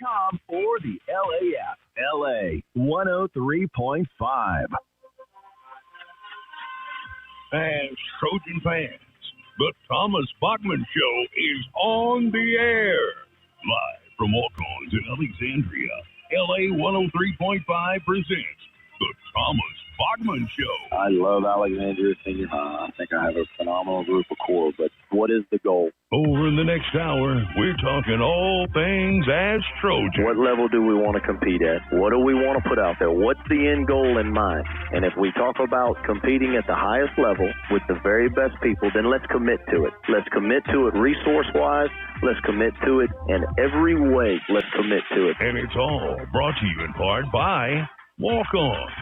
com or the LA app. LA 103.5. As Trojan fans, the Thomas Bachman Show is on the air. Live from Walk-Ons in Alexandria, LA 103.5 presents the Thomas Bachman Show. I love Alexandria Senior High. I think I have a phenomenal group of core, but what is the goal? Over in the next hour, we're talking all things as Trojan. What level do we want to compete at? What do we want to put out there? What's the end goal in mind? And if we talk about competing at the highest level with the very best people, then let's commit to it. Let's commit to it resource-wise. Let's commit to it in every way. Let's commit to it. And it's all brought to you in part by Walk-Ons,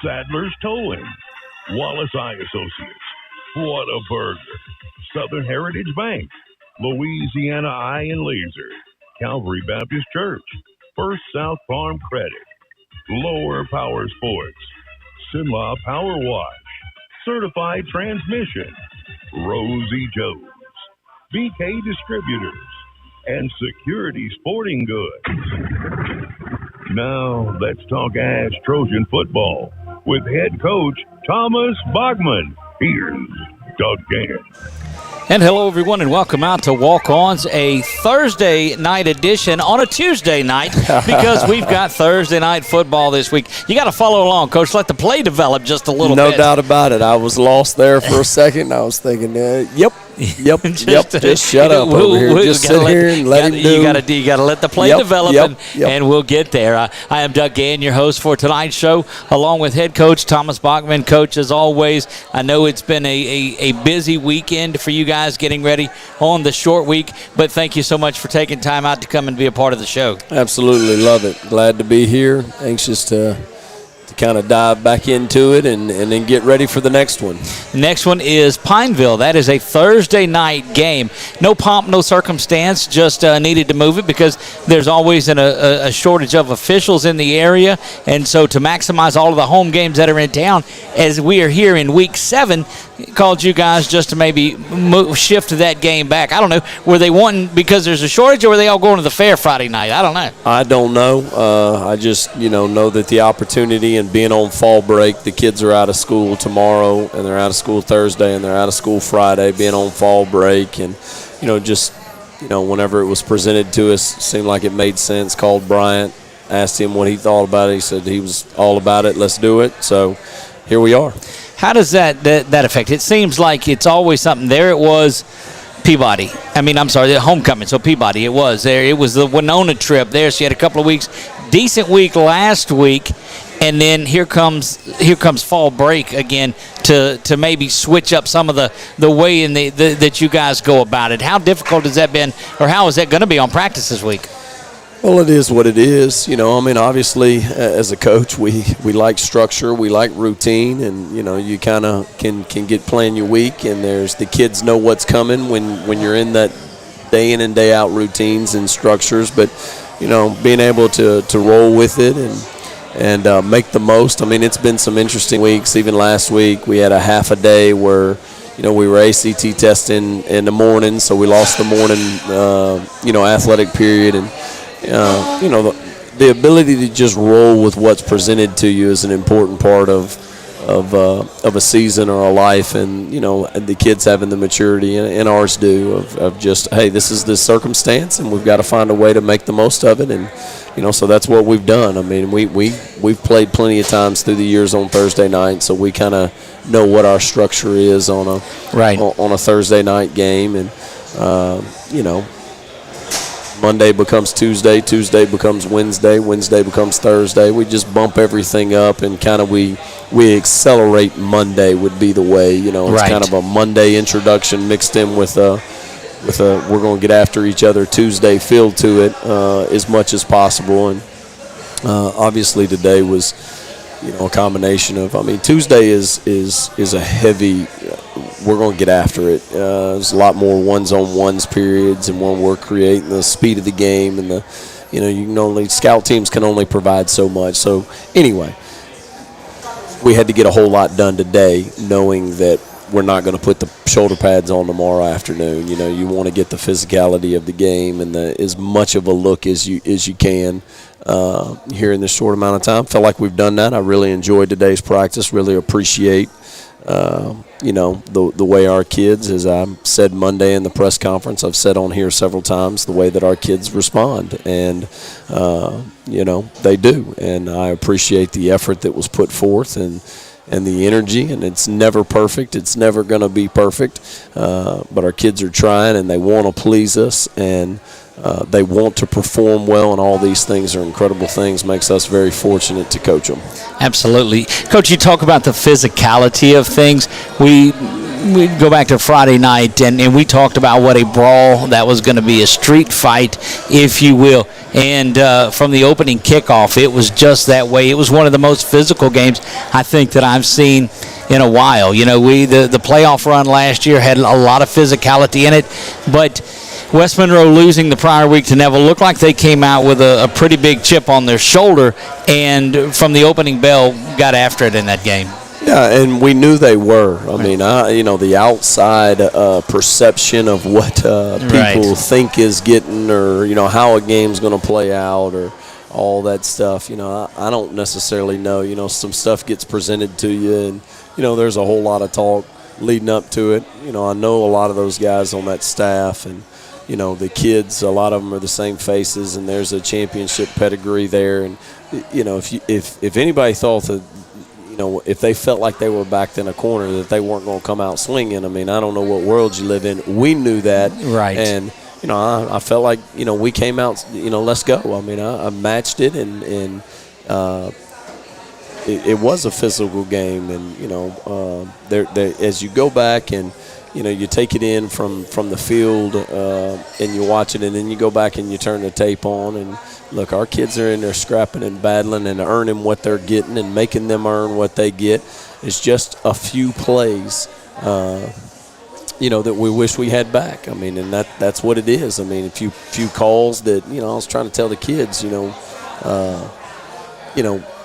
Sadler's Towing, Wallace Eye Associates, What a Burger, Southern Heritage Bank, Louisiana Eye and Laser, Calvary Baptist Church, First South Farm Credit, Lower Power Sports, Sinlaw Power Wash, Certified Transmission, Rosie Joe's, BK Distributors, and Security Sporting Goods. Now, let's talk Ash Trojan football with head coach Thomas Bachman. Here's Doug Gann. And hello, everyone, and welcome out to Walk-Ons, a Thursday night edition on a Tuesday night because we've got Thursday night football this week. You got to follow along, Coach. Let the play develop just a little bit. No doubt about it. I was lost there for a second. I was thinking, yep. Just shut up over here. Just sit here and let him do. You got to let the play develop, and we'll get there. I am Doug Gann, your host for tonight's show, along with head coach Thomas Bachman. Coach, as always, I know it's been a busy weekend for you guys getting ready on the short week, but thank you so much for taking time out to come and be a part of the show. Absolutely love it. Glad to be here. Anxious to kind of dive back into it and then get ready for the next one. The next one is Pineville. That is a Thursday night game. No pomp, no circumstance, just needed to move it because there's always a shortage of officials in the area. And so to maximize all of the home games that are in town, as we are here in week 7, called you guys just to maybe shift that game back. I don't know. Were they wanting because there's a shortage, or were they all going to the fair Friday night? I don't know. I don't know. I just, know that the opportunity and being on fall break, the kids are out of school tomorrow, and they're out of school Thursday, and they're out of school Friday, being on fall break. And, whenever it was presented to us, it seemed like it made sense. Called Bryant, asked him what he thought about it. He said he was all about it. Let's do it. So here we are. How does that affect? It seems like it's always something. There it was, Peabody. The homecoming. So Peabody, it was there. It was the Winona trip there. So you had a couple of weeks. Decent week last week, and then here comes fall break again to maybe switch up some of the way that you guys go about it. How difficult has that been, or how is that going to be on practice this week? Well, it is what it is. Obviously, as a coach, we like structure, we like routine, and, you kind of can get playing your week, and the kids know what's coming when you're in that day in and day out routines and structures. But, being able to roll with it and make the most. It's been some interesting weeks. Even last week, we had a half a day where, we were ACT testing in the morning, so we lost the morning, athletic period. And, the ability to just roll with what's presented to you is an important part of a season or a life, and the kids having the maturity, and ours do, of just, hey, this is the circumstance, and we've got to find a way to make the most of it, and so that's what we've done. We've played plenty of times through the years on Thursday night, so we kind of know what our structure is on a Thursday night game, and Monday becomes Tuesday, Tuesday becomes Wednesday, Wednesday becomes Thursday. We just bump everything up, and kind of we accelerate Monday would be the way. It's kind of a Monday introduction mixed in with a we're going to get after each other Tuesday feel to it as much as possible. And obviously today was a combination of, Tuesday is a heavy, we're going to get after it. There's a lot more ones-on-ones periods, and when we're creating the speed of the game, and scout teams can only provide so much. So anyway, we had to get a whole lot done today, knowing that we're not going to put the shoulder pads on tomorrow afternoon. You know, you want to get the physicality of the game and as much of a look as you can here in this short amount of time. Felt like we've done that. I really enjoyed today's practice. Really appreciate you know, the way our kids, as I said Monday in the press conference, I've said on here several times, the way that our kids respond. And, you know, they do. And I appreciate the effort that was put forth and the energy. And it's never perfect. It's never going to be perfect. But our kids are trying, and they want to please us. And they want to perform well, and all these things are incredible things. Makes us very fortunate to coach them. Absolutely. Coach, you talk about the physicality of things. We go back to Friday night, and we talked about what a brawl that was going to be, a street fight, if you will. And from the opening kickoff, it was just that way. It was one of the most physical games I think that I've seen in a while. You know, the playoff run last year had a lot of physicality in it, but West Monroe losing the prior week to Pineville looked like they came out with a pretty big chip on their shoulder, and from the opening bell got after it in that game. Yeah, and we knew they were. I mean, you know, the outside perception of what people think is getting, or, you know, how a game's going to play out, or all that stuff. You know, I don't necessarily know. You know, some stuff gets presented to you, and, you know, there's a whole lot of talk leading up to it. You know, I know a lot of those guys on that staff, and, you know, the kids, a lot of them are the same faces, and there's a championship pedigree there. And, you know, if anybody thought that, you know, if they felt like they were backed in a corner, that they weren't going to come out swinging, I mean, I don't know what world you live in. We knew that. Right. And, you know, I felt like, you know, we came out, you know, let's go. I mean, I matched it, and it was a physical game. And, you know, as you go back and, you know, you take it in from the field and you watch it, and then you go back and you turn the tape on, and look, our kids are in there scrapping and battling and earning what they're getting and making them earn what they get. It's just a few plays, you know, that we wish we had back. I mean, and that's what it is. I mean, a few calls that, you know, I was trying to tell the kids, you know,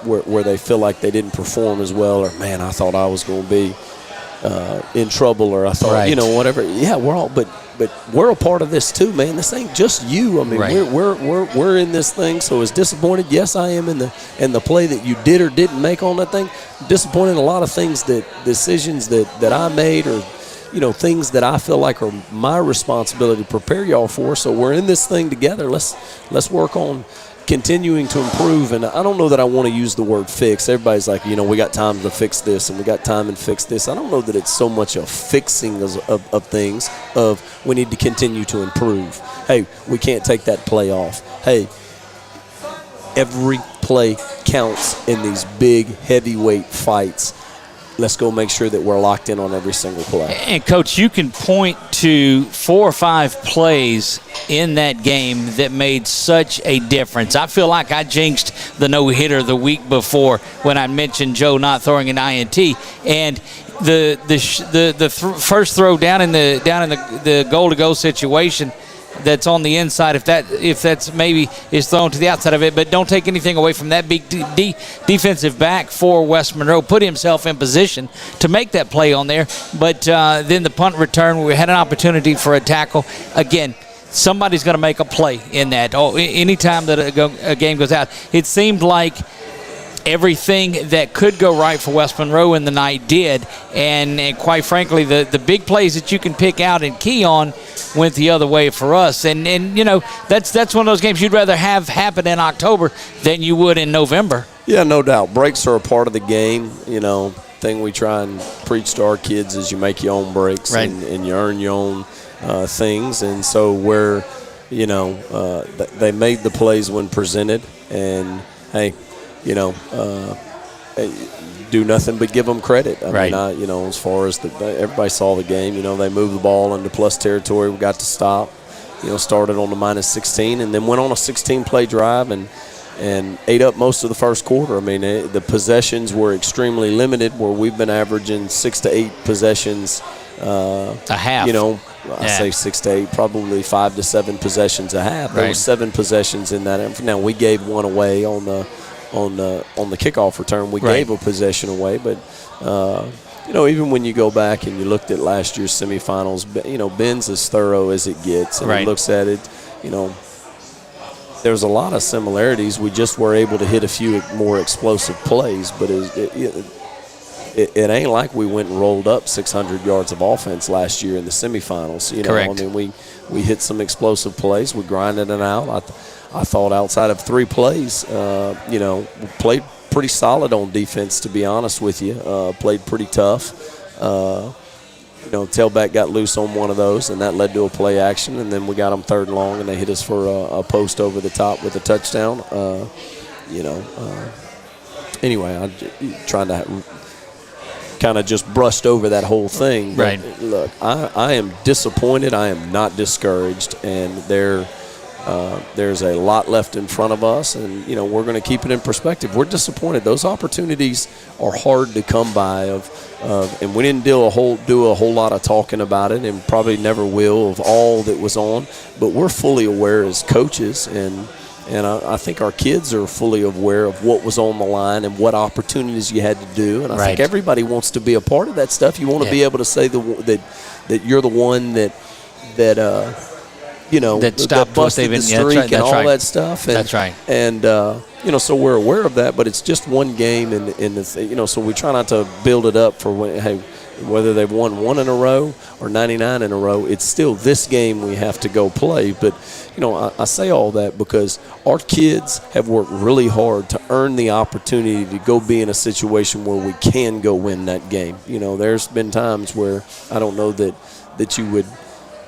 where they feel like they didn't perform as well, or, man, I thought I was going to be in trouble, or I thought, you know, whatever. Yeah, we're all, but we're a part of this too, man. This ain't just you. I mean, we're in this thing. So as disappointed, yes, I am in the play that you did or didn't make on that thing. Disappointed in a lot of things, decisions that I made, or, you know, things that I feel like are my responsibility to prepare y'all for. So we're in this thing together. Let's work on continuing to improve. And I don't know that I want to use the word fix. Everybody's like, you know, we got time to fix this, and we got time and fix this. I don't know that it's so much a fixing of things, of we need to continue to improve. Hey, we can't take that play off. Hey, every play counts in these big heavyweight fights. Let's go make sure that we're locked in on every single play. And, Coach, you can point to 4 or 5 plays in that game that made such a difference. I feel like I jinxed the no-hitter the week before when I mentioned Joe not throwing an INT. And the first throw down in the goal-to-go situation that's on the inside, if that's maybe is thrown to the outside of it, but don't take anything away from that big defensive back for West Monroe. Put himself in position to make that play on there, but then the punt return, we had an opportunity for a tackle. Again, somebody's going to make a play in that. Anytime that a game goes out, it seemed like everything that could go right for West Monroe in the night did, and quite frankly, the big plays that you can pick out and key on went the other way for us. And you know, that's one of those games you'd rather have happen in October than you would in November. Yeah, no doubt. Breaks are a part of the game. You know, thing we try and preach to our kids is you make your own breaks, right, and you earn your own things. And so where, you know, they made the plays when presented, and hey, you know, do nothing but give them credit. I mean, you know, as far as everybody saw the game, you know, they moved the ball into plus territory. We got to stop, you know, started on the -16 and then went on a 16-play drive and ate up most of the first quarter. I mean, the possessions were extremely limited, where we've been averaging 6 to 8 possessions a half. You know, I say 6 to 8, probably 5 to 7 possessions a half. There were 7 possessions in that. Now we gave one away on the kickoff return. We gave a possession away, but even when you go back and you looked at last year's semifinals, Ben's as thorough as it gets, and he looks at it, there's a lot of similarities. We just were able to hit a few more explosive plays, but it ain't like we went and rolled up 600 yards of offense last year in the semifinals. Correct. I mean, we hit some explosive plays. We grinded it out. I thought outside of 3 plays, we played pretty solid on defense, to be honest with you. Played pretty tough. Tailback got loose on one of those, and that led to a play action, and then we got them 3rd and long, and they hit us for a post over the top with a touchdown. Anyway, I'm trying to kind of just brushed over that whole thing. But look, I am disappointed. I am not discouraged, and there's a lot left in front of us, and we're going to keep it in perspective. We're disappointed. Those opportunities are hard to come by, and we didn't do a whole lot of talking about it, and probably never will, of all that was on. But we're fully aware as coaches, and I think our kids are fully aware of what was on the line and what opportunities you had to do. And I think everybody wants to be a part of that stuff. You want to be able to say that you're the one that that busted the streak and all that stuff. And, that's right. And so we're aware of that, but it's just one game, so we try not to build it up for whether they've won 1 in a row or 99 in a row. It's still this game we have to go play. But I say all that because our kids have worked really hard to earn the opportunity to go be in a situation where we can go win that game. There's been times where I don't know that you would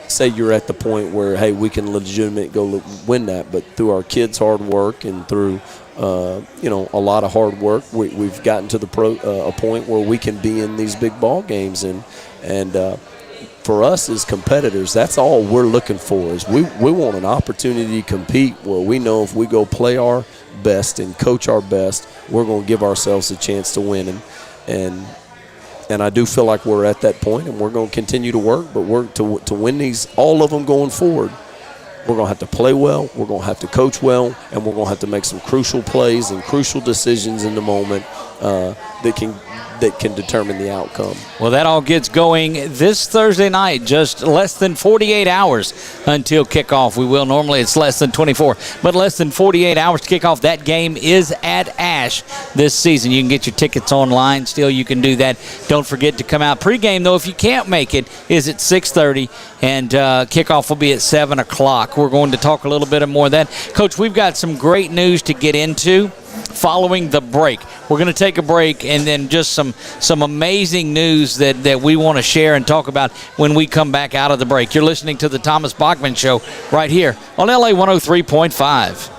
say you're at the point where, hey, we can legitimately go win that. But through our kids' hard work and through, a lot of hard work, we've gotten to a point where we can be in these big ball games. And for us as competitors, that's all we're looking for is we want an opportunity to compete where we know if we go play our best and coach our best, we're going to give ourselves a chance to win. And I do feel like we're at that point, and we're going to continue to work, but work to win these, all of them going forward. We're going to have to play well, we're going to have to coach well, and we're going to have to make some crucial plays and crucial decisions in the moment that can determine the outcome. Well, that all gets going this Thursday night, just less than 48 hours until kickoff. Normally it's less than 24, but less than 48 hours to kick off. That game is at Ash this season. You can get your tickets online. Still, you can do that. Don't forget to come out. Pre-game, though, if you can't make it, is at 6:30, and kickoff will be at 7 o'clock. We're going to talk a little bit more of that. Coach, we've got some great news to get into following the break. We're going to take a break and then just some amazing news that we want to share and talk about when we come back out of the break. You're listening to the Thomas Bachman Show right here on LA 103.5.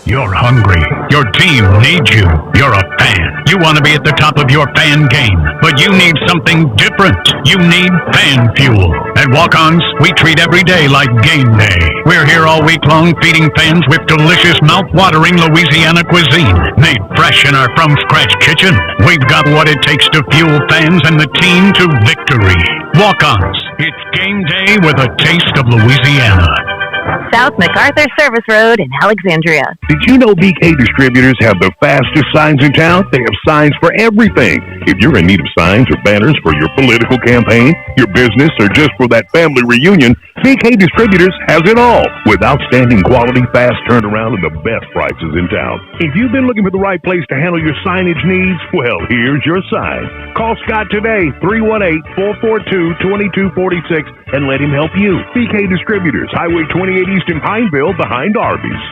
You're hungry. Your team needs you. You're a fan. You want to be at the top of your fan game, but you need something different. You need fan fuel. At Walk-Ons, we treat every day like game day. We're here all week long feeding fans with delicious, mouth-watering Louisiana cuisine made fresh in our from-scratch kitchen. We've got what it takes to fuel fans and the team to victory. Walk-Ons. It's game day with a taste of Louisiana. South MacArthur Service Road in Alexandria. Did you know BK Distributors have the fastest signs in town? They have signs for everything. If you're in need of signs or banners for your political campaign, your business, or just for that family reunion, BK Distributors has it all. With outstanding quality, fast turnaround, and the best prices in town. If you've been looking for the right place to handle your signage needs, well, here's your sign. Call Scott today, 318-442-2246, and let him help you. BK Distributors, Highway 28 East in Pineville, behind Arby's.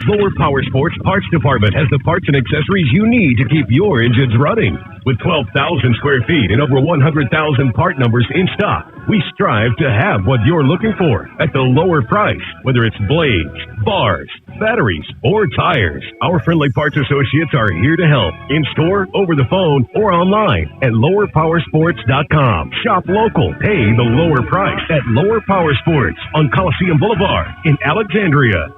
Lower Power Sports Parts Department has the parts and accessories you need to keep your engines running. With 12,000 square feet and over 100,000 part numbers in stock, we strive to have what you're looking for at the lower price, whether it's blades, bars, batteries, or tires. Our friendly parts associates are here to help, in store, over the phone, or online at lowerpowersports.com. Shop local, pay the lower price at Lower Power Sports on Coliseum Boulevard in Alexandria.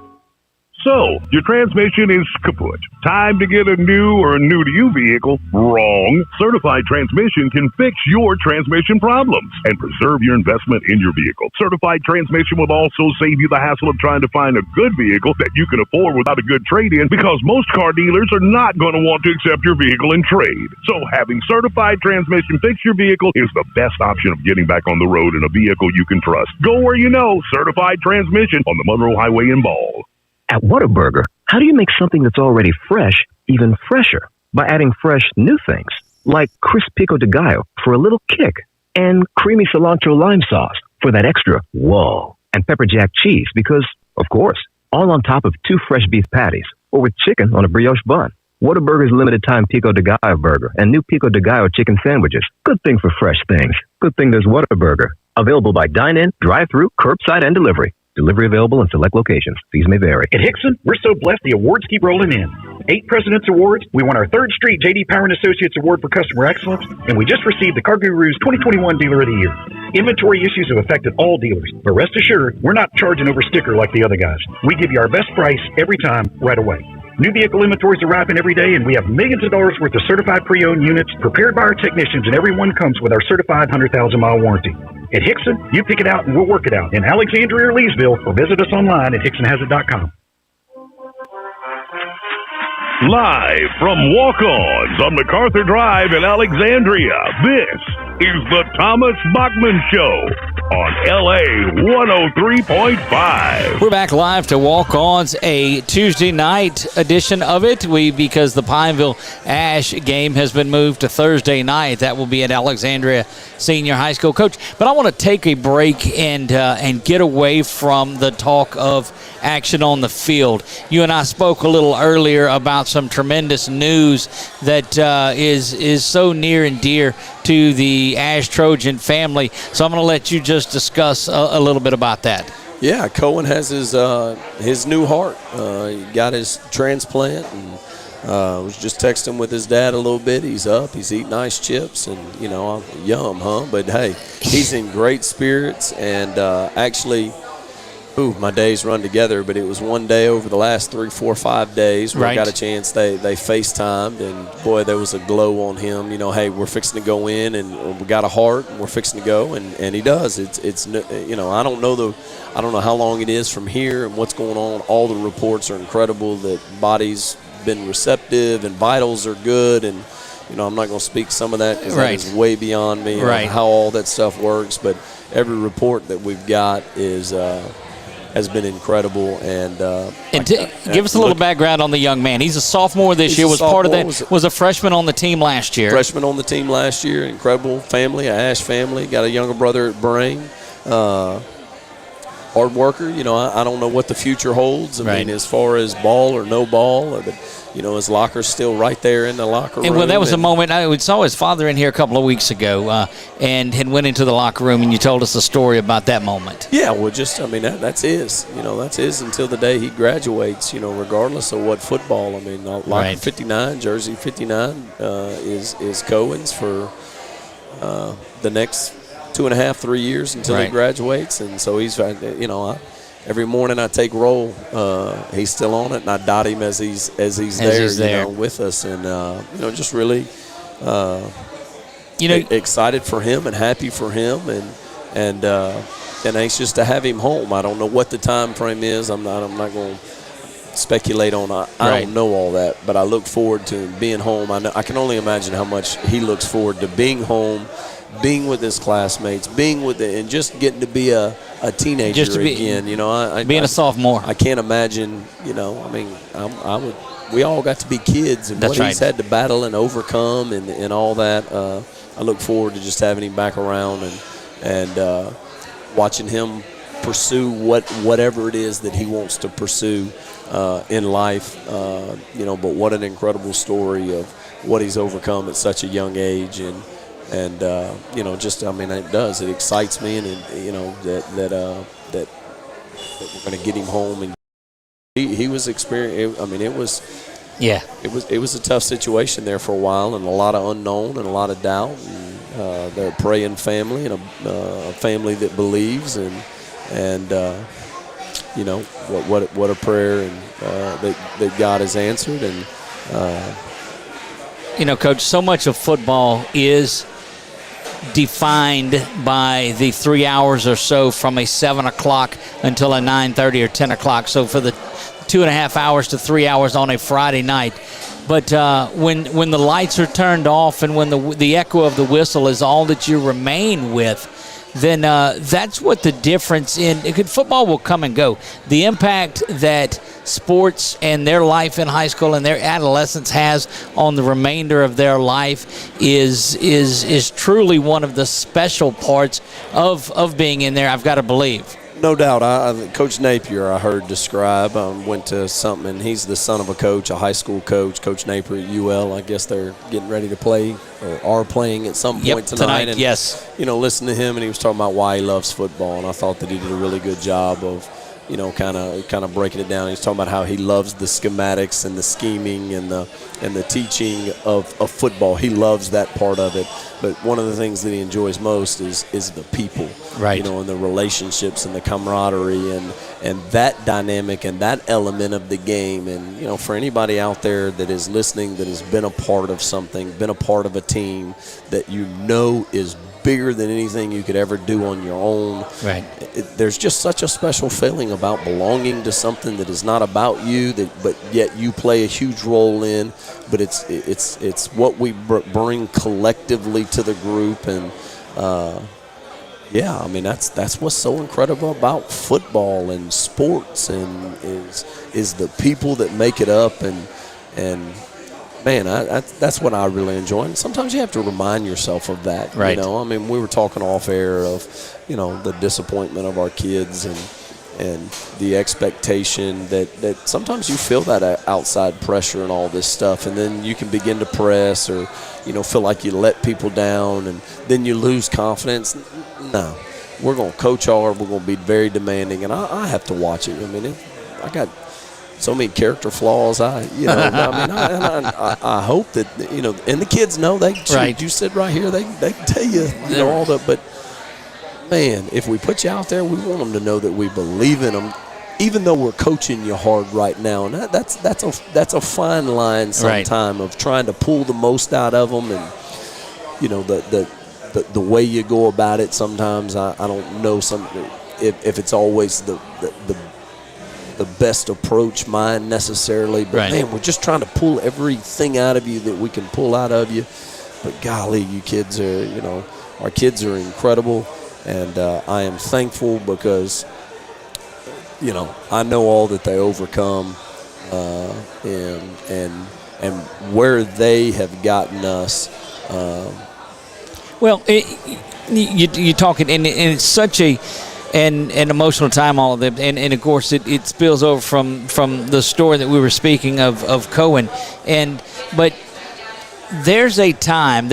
So, your transmission is kaput. Time to get a new or new-to-you vehicle? Wrong. Certified Transmission can fix your transmission problems and preserve your investment in your vehicle. Certified Transmission will also save you the hassle of trying to find a good vehicle that you can afford without a good trade-in, because most car dealers are not going to want to accept your vehicle in trade. So, having Certified Transmission fix your vehicle is the best option of getting back on the road in a vehicle you can trust. Go where you know. Certified Transmission on the Monroe Highway in Ball. At Whataburger, how do you make something that's already fresh even fresher? By adding fresh new things, like crisp pico de gallo for a little kick, and creamy cilantro lime sauce for that extra whoa, and pepper jack cheese because, of course, all on top of 2 fresh beef patties, or with chicken on a brioche bun. Whataburger's limited time pico de gallo burger and new pico de gallo chicken sandwiches. Good thing for fresh things. Good thing there's Whataburger. Available by dine-in, drive-thru, curbside, and delivery. Delivery available in select locations. Fees may vary. At Hickson, we're so blessed the awards keep rolling in. 8 President's Awards. We won our 3rd straight J.D. Power & Associates Award for Customer Excellence, and we just received the Car Guru's 2021 Dealer of the Year. Inventory issues have affected all dealers, but rest assured, we're not charging over sticker like the other guys. We give you our best price every time, right away. New vehicle inventories arriving every day, and we have millions of dollars worth of certified pre-owned units prepared by our technicians, and every one comes with our certified 100,000-mile warranty. At Hickson, you pick it out and we'll work it out in Alexandria or Leesville, or visit us online at hicksonhasit.com. Live from Walk-Ons on MacArthur Drive in Alexandria, this is the Thomas Bachman Show on LA 103.5. We're back live to Walk-Ons, a Tuesday night edition of it. Because the Pineville Ash game has been moved to Thursday night. That will be at Alexandria Senior High School. Coach, but I want to take a break and get away from the talk of action on the field. You and I spoke a little earlier about some tremendous news that is so near and dear to the Ash Trojan family. So I'm going to let you just discuss a little bit about that. Yeah, Cohen has his new heart. He got his transplant, and was just texting with his dad a little bit. He's up. He's eating ice chips, and, yum, huh? But, hey, he's in great spirits, and actually – my days run together, but it was one day over the last 3, 4, 5 days where I got a chance. They FaceTimed, and, boy, there was a glow on him. Hey, we're fixing to go in, and we got a heart, and we're fixing to go, and he does. It's I don't know how long it is from here and what's going on. All the reports are incredible that body's been receptive and vitals are good, and I'm not going to speak some of that because that is way beyond me how all that stuff works. But every report that we've got has been incredible, and give us a little background on the young man. He's a sophomore this year. Was part of that. Was a freshman on the team last year. Freshman on the team last year. Incredible family, Ash family. Got a younger brother at Brain. Hard worker. I don't know what the future holds. I mean, as far as ball or no ball, but his locker's still right there in the locker room. And that was a moment. I saw his father in here a couple of weeks ago, and had went into the locker room, and you told us a story about that moment. Yeah, well, that's his. That's his until the day he graduates. Regardless of what football. I mean, locker 59, jersey 59 is Cohen's for the next 2.5, 3 years until he graduates, and so he's every morning I take roll, he's still on it, and I dot him as he's there. With us, and just really excited for him and happy for him, and anxious to have him home. I don't know what the time frame is. I'm not going to speculate on. I don't know all that, but I look forward to him being home. I can only imagine how much he looks forward to being home, being with his classmates, and just getting to be a teenager again. Being a sophomore. I can't imagine. We all got to be kids, and what he's had to battle and overcome, and all that. I look forward to just having him back around and watching him pursue whatever it is that he wants to pursue in life. But what an incredible story of what he's overcome at such a young age, and it does. It excites me, and that we're going to get him home. And he was experiencing. I mean, it was a tough situation there for a while, and a lot of unknown and a lot of doubt. And they're a praying family, and a family that believes, and what a prayer and that God has answered. And Coach, so much of football is defined by the 3 hours or so from a 7 o'clock until a 9:30 or 10 o'clock. So for the 2.5 hours to 3 hours on a Friday night. But when the lights are turned off and when the echo of the whistle is all that you remain with, then that's what the difference in football will come and go. The impact that sports and their life in high school and their adolescence has on the remainder of their life is truly one of the special parts of being in there, I've got to believe. No doubt. Coach Napier, I heard describe, went to something, and he's the son of a coach, a high school coach, Coach Napier at UL. I guess they're getting ready to play or are playing at some point tonight. And, yes. Listen to him, and he was talking about why he loves football, and I thought that he did a really good job of, kind of breaking it down. He's talking about how he loves the schematics and the scheming and the teaching of football. He loves that part of it. But one of the things that he enjoys most is the people, right? And the relationships and the camaraderie and that dynamic and that element of the game. And for anybody out there that is listening that has been a part of something, been a part of a team that is bigger than anything you could ever do on your own. Right. There's just such a special feeling about belonging to something that is not about you, but yet you play a huge role in. But it's what we bring collectively to the group, and that's what's so incredible about football and sports, and is the people that make it up, and man, that's what I really enjoy. And sometimes you have to remind yourself of that. Right. We were talking off air of, the disappointment of our kids and the expectation that sometimes you feel that outside pressure and all this stuff, and then you can begin to press or, feel like you let people down, and then you lose confidence. No, we're going to coach hard. We're going to be very demanding, and I have to watch it. I got so many character flaws. I hope that and the kids know they. Right. You sit right here. They can tell you, all that. But man, if we put you out there, we want them to know that we believe in them, even though we're coaching you hard right now. And that's a fine line sometime of trying to pull the most out of them, and the way you go about it. Sometimes I don't know if it's always the best approach mine necessarily, but man, we're just trying to pull everything out of you that we can pull out of you. But golly, you kids are, our kids are incredible, and I am thankful because, I know all that they overcome, and where they have gotten us. Well, you're talking, and it's such an emotional time, all of them, and of course it spills over from the story that we were speaking of Cohen, but there was a time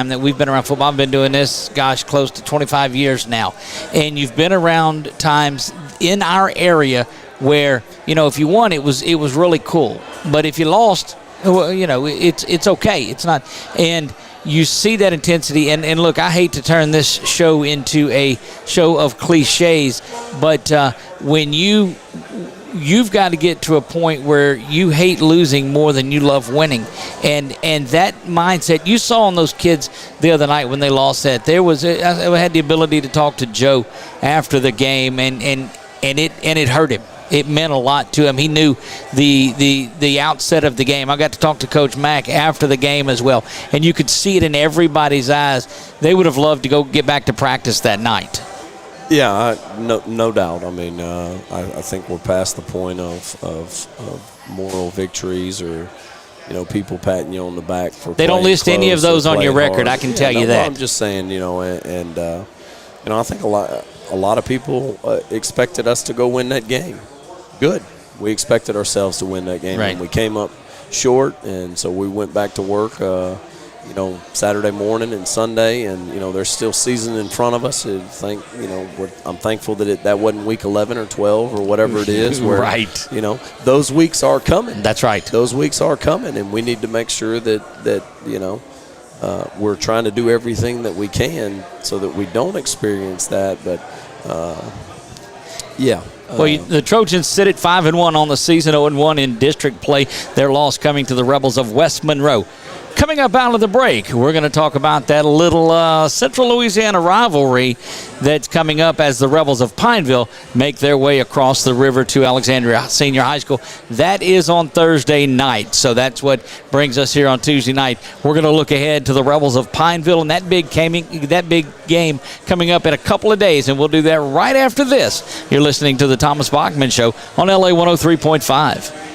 that we've been around football. I've been doing this, close to 25 years now, and you've been around times in our area where if you won, it was really cool, but if you lost, it's okay. It's not, and you see that intensity, and look, I hate to turn this show into a show of cliches, but when you've got to get to a point where you hate losing more than you love winning, and that mindset you saw in those kids the other night when they lost that. I had the ability to talk to Joe after the game, and it hurt him. It meant a lot to him. He knew the outset of the game. I got to talk to Coach Mack after the game as well, and you could see it in everybody's eyes. They would have loved to go get back to practice that night. Yeah, no doubt. I think we're past the point of moral victories or people patting you on the back for. They don't list any of those on your record. I can tell you that. I'm just saying, I think a lot of people expected us to go win that game. Good. We expected ourselves to win that game, and we came up short, and so we went back to work, Saturday morning and Sunday, and there's still season in front of us. I'm thankful that that wasn't week 11 or 12 or whatever it is. Where, those weeks are coming. That's right. Those weeks are coming, and we need to make sure that we're trying to do everything that we can so that we don't experience that. But Well, the Trojans sit at 5-1 on the season, 0-1 in district play. Their loss coming to the Rebels of West Monroe. Coming up out of the break, we're going to talk about that little Central Louisiana rivalry that's coming up as the Rebels of Pineville make their way across the river to Alexandria Senior High School. That is on Thursday night, so that's what brings us here on Tuesday night. We're going to look ahead to the Rebels of Pineville and that big game coming up in a couple of days, and we'll do that right after this. You're listening to the Thomas Bachman Show on LA 103.5.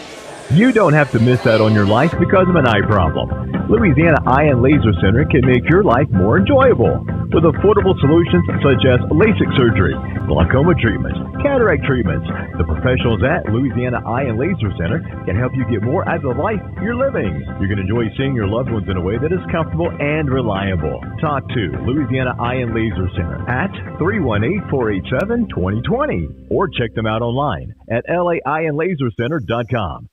You don't have to miss out on your life because of an eye problem. Louisiana Eye and Laser Center can make your life more enjoyable with affordable solutions such as LASIK surgery, glaucoma treatments, cataract treatments. The professionals at Louisiana Eye and Laser Center can help you get more out of the life you're living. You can enjoy seeing your loved ones in a way that is comfortable and reliable. Talk to Louisiana Eye and Laser Center at 318-487-2020 or check them out online at laeyeandlasercenter.com.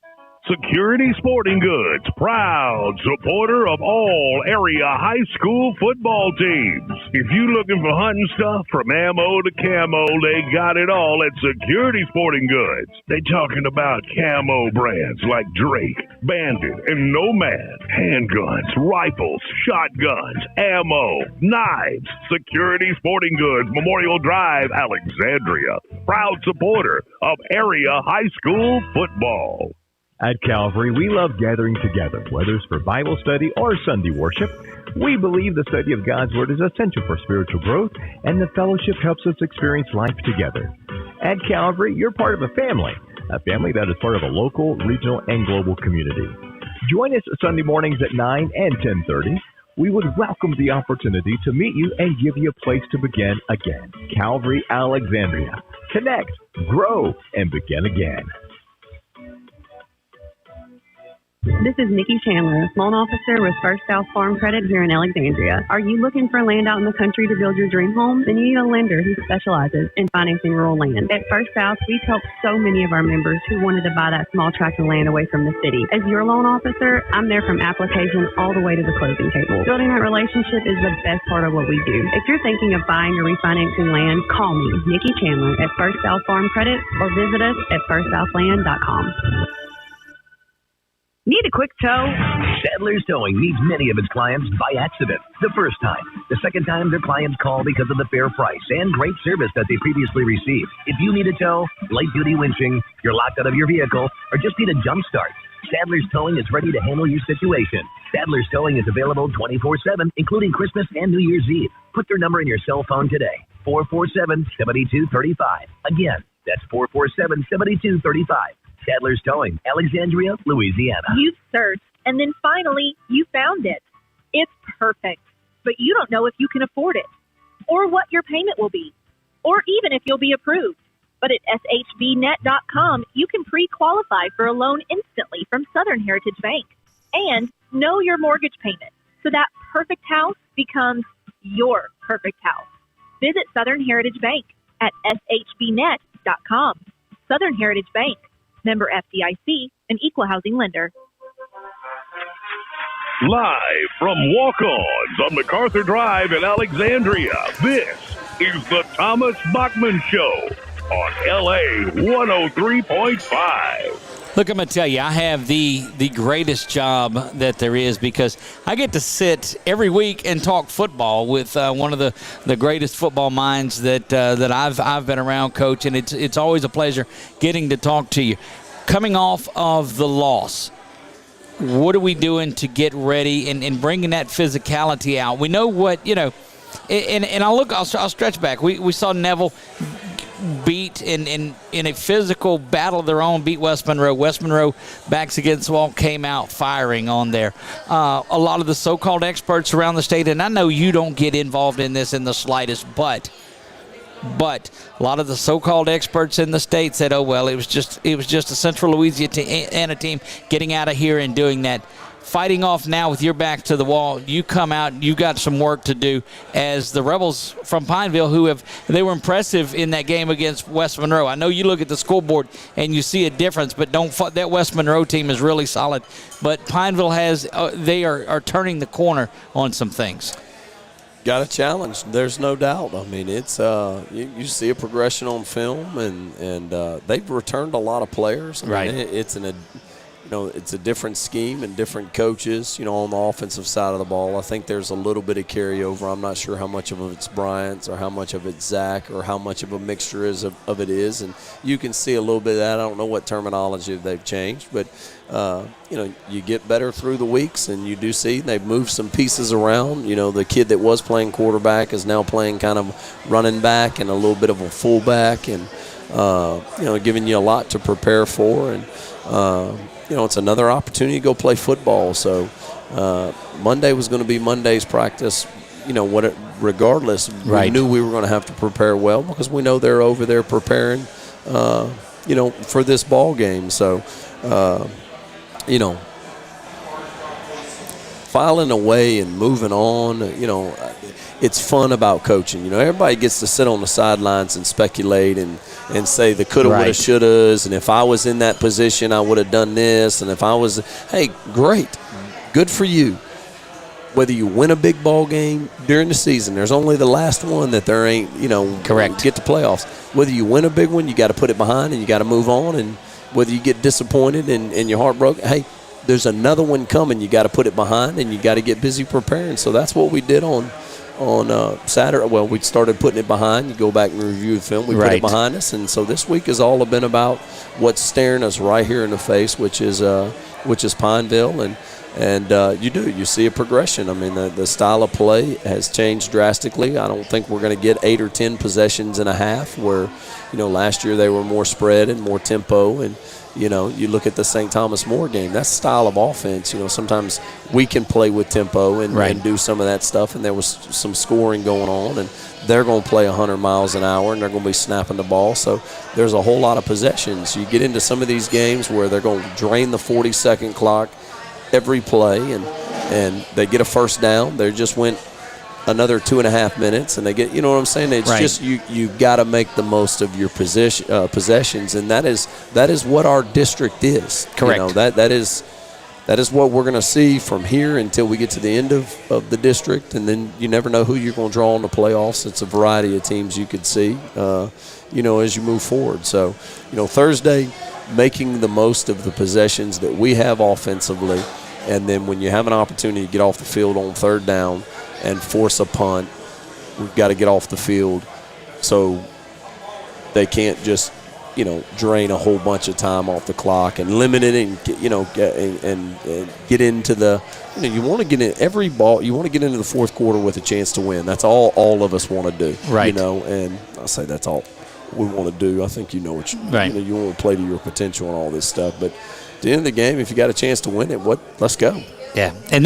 Security Sporting Goods, proud supporter of all area high school football teams. If you looking for hunting stuff from ammo to camo, they got it all at Security Sporting Goods. They talking about camo brands like Drake, Bandit, and Nomad, handguns, rifles, shotguns, ammo, knives. Security Sporting Goods, Memorial Drive, Alexandria, proud supporter of area high school football. At Calvary, we love gathering together, whether it's for Bible study or Sunday worship. We believe the study of God's Word is essential for spiritual growth, and the fellowship helps us experience life together. At Calvary, you're part of a family that is part of a local, regional, and global community. Join us Sunday mornings at 9 and 10:30. We would welcome the opportunity to meet you and give you a place to begin again. Calvary, Alexandria. Connect, grow, and begin again. This is Nikki Chandler, loan officer with First South Farm Credit here in Alexandria. Are you looking for land out in the country to build your dream home? Then you need a lender who specializes in financing rural land. At First South, we've helped so many of our members who wanted to buy that small tract of land away from the city. As your loan officer, I'm there from application all the way to the closing table. Building that relationship is the best part of what we do. If you're thinking of buying or refinancing land, call me, Nikki Chandler, at First South Farm Credit, or visit us at firstsouthland.com. Need a quick tow? Sadler's Towing meets many of its clients by accident. The first time. The second time, their clients call because of the fair price and great service that they previously received. If you need a tow, light-duty winching, you're locked out of your vehicle, or just need a jump start, Sadler's Towing is ready to handle your situation. Sadler's Towing is available 24/7, including Christmas and New Year's Eve. Put their number in your cell phone today. 447-7235. Again, that's 447-7235. Sadler's Towing, Alexandria, Louisiana. You've searched, and then finally, you found it. It's perfect, but you don't know if you can afford it, or what your payment will be, or even if you'll be approved. But at shbnet.com, you can pre-qualify for a loan instantly from Southern Heritage Bank and know your mortgage payment, so that perfect house becomes your perfect house. Visit Southern Heritage Bank at shbnet.com. Southern Heritage Bank. Member FDIC, an equal housing lender. Live from Walk-Ons on MacArthur Drive in Alexandria, this is the Thomas Bachman Show on LA 103.5. Look, I'm going to tell you, I have the greatest job that there is because I get to sit every week and talk football with one of the greatest football minds that I've been around, Coach, and it's always a pleasure getting to talk to you. Coming off of the loss, what are we doing to get ready and bringing that physicality out? We know what, and I'll stretch back. We saw Neville beat in a physical battle of their own, beat West Monroe. West Monroe, backs against the wall, came out firing on there. A lot of the so-called experts around the state, and I know you don't get involved in this in the slightest, but a lot of the so-called experts in the state said, oh, well, it was just a Central Louisiana team getting out of here and doing that. Fighting off now with your back to the wall, you come out, you got some work to do as the Rebels from Pineville, they were impressive in that game against West Monroe. I know you look at the scoreboard and you see a difference, but that West Monroe team is really solid. But Pineville they are turning the corner on some things. got a challenge. There's no doubt. I mean, it's you see a progression on film, and they've returned a lot of players. I mean, it's a different scheme and different coaches, on the offensive side of the ball. I think there's a little bit of carryover. I'm not sure how much of it's Bryant's or how much of it's Zach or how much of a mixture of it is. And you can see a little bit of that. I don't know what terminology they've changed, but, you get better through the weeks, and you do see they've moved some pieces around. The kid that was playing quarterback is now playing kind of running back and a little bit of a fullback, and, giving you a lot to prepare for. And, it's another opportunity to go play football. So Monday was going to be Monday's practice. Regardless, we knew we were going to have to prepare well because we know they're over there preparing, for this ball game. So, filing away and moving on, it's fun about coaching. Everybody gets to sit on the sidelines and speculate and say the coulda, woulda, shouldas, and if I was in that position, I would have done this, and if I was, hey, great, good for you. Whether you win a big ball game during the season, there's only the last one that there ain't, correct. Get to playoffs. Whether you win a big one, you got to put it behind and you got to move on, and whether you get disappointed and your heart broke, hey, there's another one coming. You got to put it behind and you got to get busy preparing. So that's what we did on Saturday. Well, we started putting it behind. You go back and review the film. We put it behind us, and so this week has all been about what's staring us right here in the face, which is Pineville, and you see a progression. I mean, the style of play has changed drastically. I don't think we're going to get 8 or 10 possessions in a half, where last year they were more spread and more tempo, and you look at the St. Thomas More game, that style of offense, sometimes we can play with tempo and do some of that stuff, and there was some scoring going on, and they're going to play 100 miles an hour, and they're going to be snapping the ball. So there's a whole lot of possessions. You get into some of these games where they're going to drain the 40-second clock every play, and they get a first down. They just went another 2.5 minutes, and they get, what I'm saying? It's just you got to make the most of your possessions, and that is what our district is. Correct. That is what we're going to see from here until we get to the end of the district, and then you never know who you're going to draw in the playoffs. It's a variety of teams you could see, as you move forward. So, Thursday, making the most of the possessions that we have offensively, and then when you have an opportunity to get off the field on third down and force a punt, we've got to get off the field so they can't just, drain a whole bunch of time off the clock and limit it and get into the, you want to get in every ball. You want to get into the fourth quarter with a chance to win. That's all of us want to do. Right. And I say that's all we want to do. I think you want to play to your potential and all this stuff. But at the end of the game, if you got a chance to win it, let's go. Yeah, and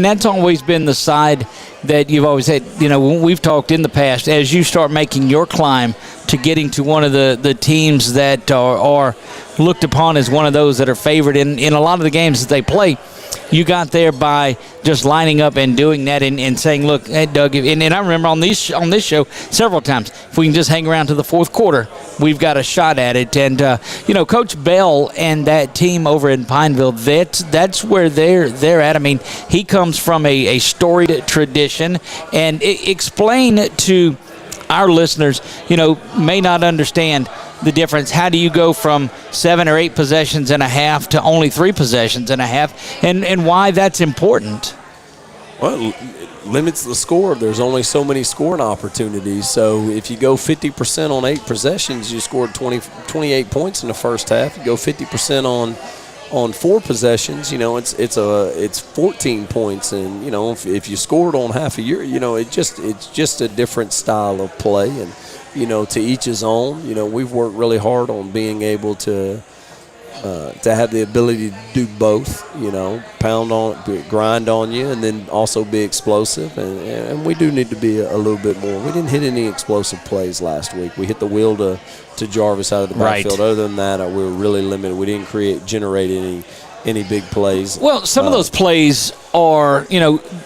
that's always been the side that you've always had. When we've talked in the past, as you start making your climb to getting to one of the teams that are looked upon as one of those that are favored in a lot of the games that they play, you got there by just lining up and doing that and saying, look, hey, Doug, and I remember on this show several times, if we can just hang around to the fourth quarter, we've got a shot at it. And, Coach Bell and that team over in Pineville, that's where they're at. I mean, he comes from a storied tradition. And explain to our listeners, may not understand the difference. How do you go from 7 or 8 possessions and a half to only 3 possessions and a half, and why that's important? Well, it limits the score. There's only so many scoring opportunities. So if you go 50% on 8 possessions, you scored 28 points in the first half. You go 50% on 4 possessions, it's 14 points, and if you scored on half a year, it's just a different style of play, and to each his own. We've worked really hard on being able to have the ability to do both. Pound on, grind on you, and then also be explosive. And we do need to be a little bit more. We didn't hit any explosive plays last week. We hit the wheel to Jarvis out of the backfield. Other than that, we were really limited. We didn't generate any big plays. Well, some of those plays are,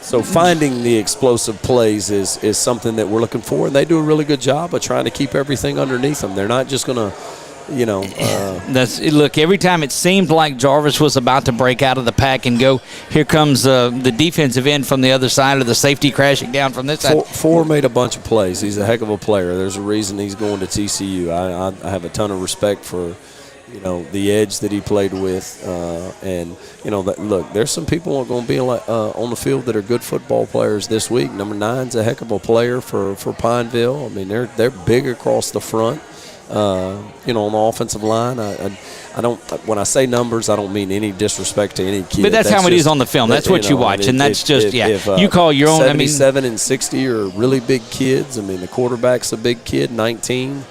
So finding the explosive plays is something that we're looking for, and they do a really good job of trying to keep everything underneath them. They're not just going to Look, every time it seemed like Jarvis was about to break out of the pack and go, here comes the defensive end from the other side, or the safety crashing down from this side. Four made a bunch of plays. He's a heck of a player. There's a reason he's going to TCU. I have a ton of respect for, the edge that he played with. Look, there's some people who are going to be on the field that are good football players this week. Number 9's a heck of a player for Pineville. I mean, they're big across the front. On the offensive line, I don't. When I say numbers, I don't mean any disrespect to any kid. But that's how it is on the film. That's what you watch, and that's just you call your own. 77 and 60 are really big kids. I mean, the quarterback's a big kid, 19.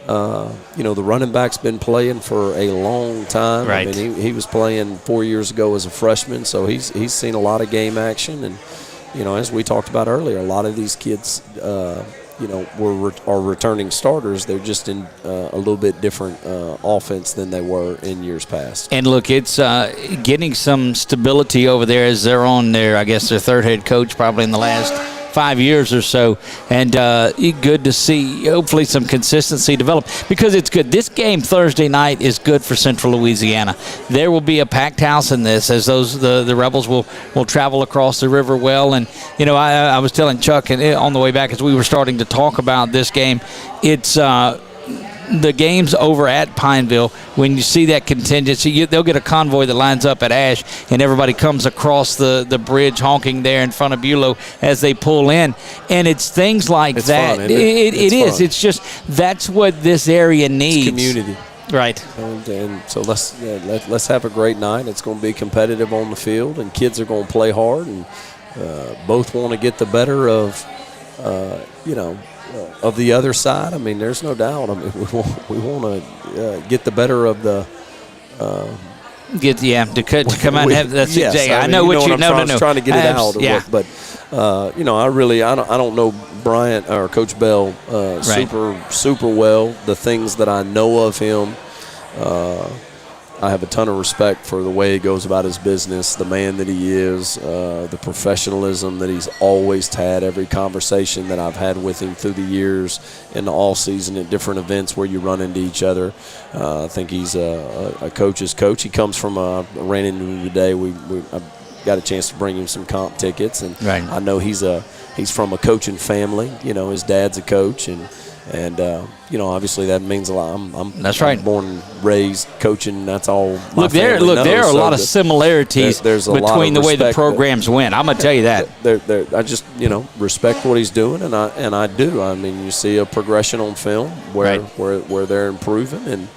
The running back's been playing for a long time. Right. I mean, he was playing 4 years ago as a freshman, so he's seen a lot of game action, and as we talked about earlier, a lot of these kids. Are returning starters. They're just in a little bit different offense than they were in years past. And look, it's getting some stability over there as they're on their third head coach probably in the last 5 years or so, and good to see hopefully some consistency develop, because it's good. This game Thursday night is good for Central Louisiana. There will be a packed house in this, as the Rebels will travel across the river well. And I was telling Chuck on the way back as we were starting to talk about this game, it's the games over at Pineville, when you see that contingency, they'll get a convoy that lines up at Ash, and everybody comes across the bridge honking there in front of Bulow as they pull in. And it's things like that. Fun, it is. It's just that's what this area needs. It's community. Right. And so let's have a great night. It's going to be competitive on the field, and kids are going to play hard, and both want to get the better of, of the other side. I mean, there's no doubt. I mean, we want to get the better of the. To come out and have that's yes, exactly. I mean, I know what you. No. I was trying to get it out. Yeah. But I don't know Bryant or Coach Bell super well. The things that I know of him, I have a ton of respect for the way he goes about his business, the man that he is, the professionalism that he's always had. Every conversation that I've had with him through the years in the all season at different events where you run into each other, I think he's a coach's coach. He comes from ran into him today. I got a chance to bring him some comp tickets, and I know he's from a coaching family. His dad's a coach, and obviously that means a lot. I'm born and raised coaching. That's all. There are a lot of similarities between the way the programs went. I'm gonna tell you that. I just respect what he's doing, and I do. I mean, you see a progression on film where they're improving, and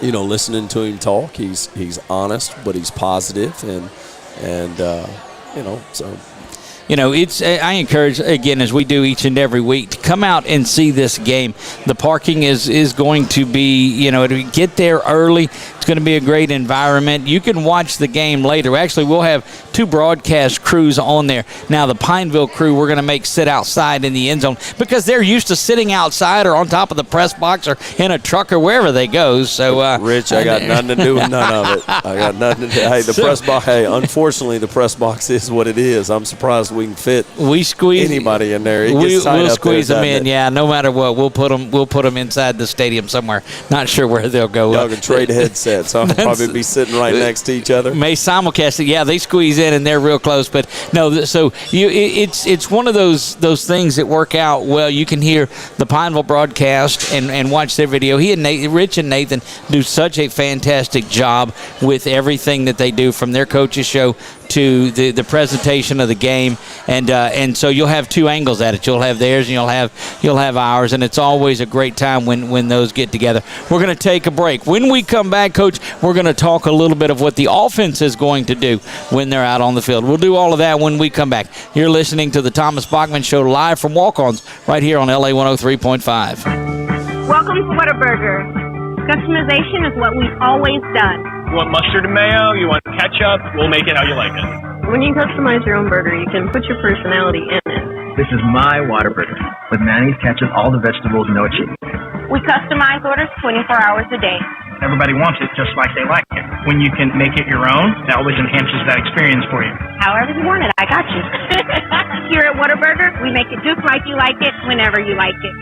listening to him talk, he's honest, but he's positive, and so. I encourage, again, as we do each and every week, to come out and see this game. The parking is going to be, to get there early. It's going to be a great environment. You can watch the game later. Actually, we'll have 2 broadcast crews on there. Now, the Pineville crew, we're going to make sit outside in the end zone, because they're used to sitting outside or on top of the press box or in a truck or wherever they go. So, Rich, I got nothing to do with none of it. I got nothing to do. Hey, press box. Hey, unfortunately, the press box is what it is. I'm surprised we can fit anybody in there. We'll squeeze them in. Yeah, no matter what, we'll put them inside the stadium somewhere. Not sure where they'll go. Y'all can trade headsets. I'll probably be sitting right next to each other. May simulcast it. Yeah, they squeeze in and they're real close. But no, so it's one of those things that work out well. You can hear the Pineville broadcast and watch their video. Rich and Nathan do such a fantastic job with everything that they do, from their coaches show to the presentation of the game, and so you'll have 2 angles at it. You'll have theirs and you'll have ours, and it's always a great time when those get together. We're going to take a break. When we come back, Coach, we're going to talk a little bit of what the offense is going to do when they're out on the field. We'll do all of that when we come back. You're listening to the Thomas Bachman Show live from Walk-Ons right here on LA 103.5. Welcome to Whataburger. Customization is what we've always done. You want mustard and mayo? You want ketchup? We'll make it how you like it. When you customize your own burger, you can put your personality in it. This is my Whataburger, with mayonnaise, ketchup, all the vegetables, no cheese. We customize orders 24 hours a day. Everybody wants it just like they like it. When you can make it your own, that always enhances that experience for you. However you want it, I got you. Here at Whataburger, we make it just like you like it, whenever you like it.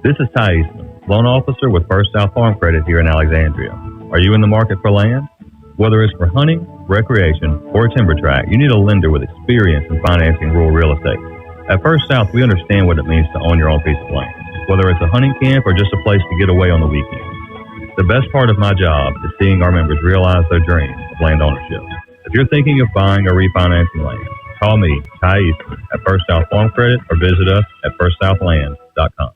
This is Ty Eastman. loan officer with First South Farm Credit here in Alexandria. Are you in the market for land? Whether it's for hunting, recreation, or a timber tract, you need a lender with experience in financing rural real estate. At First South, we understand what it means to own your own piece of land, whether it's a hunting camp or just a place to get away on the weekend. The best part of my job is seeing our members realize their dream of land ownership. If you're thinking of buying or refinancing land, call me, Ty Eastman, at First South Farm Credit or visit us at firstsouthland.com.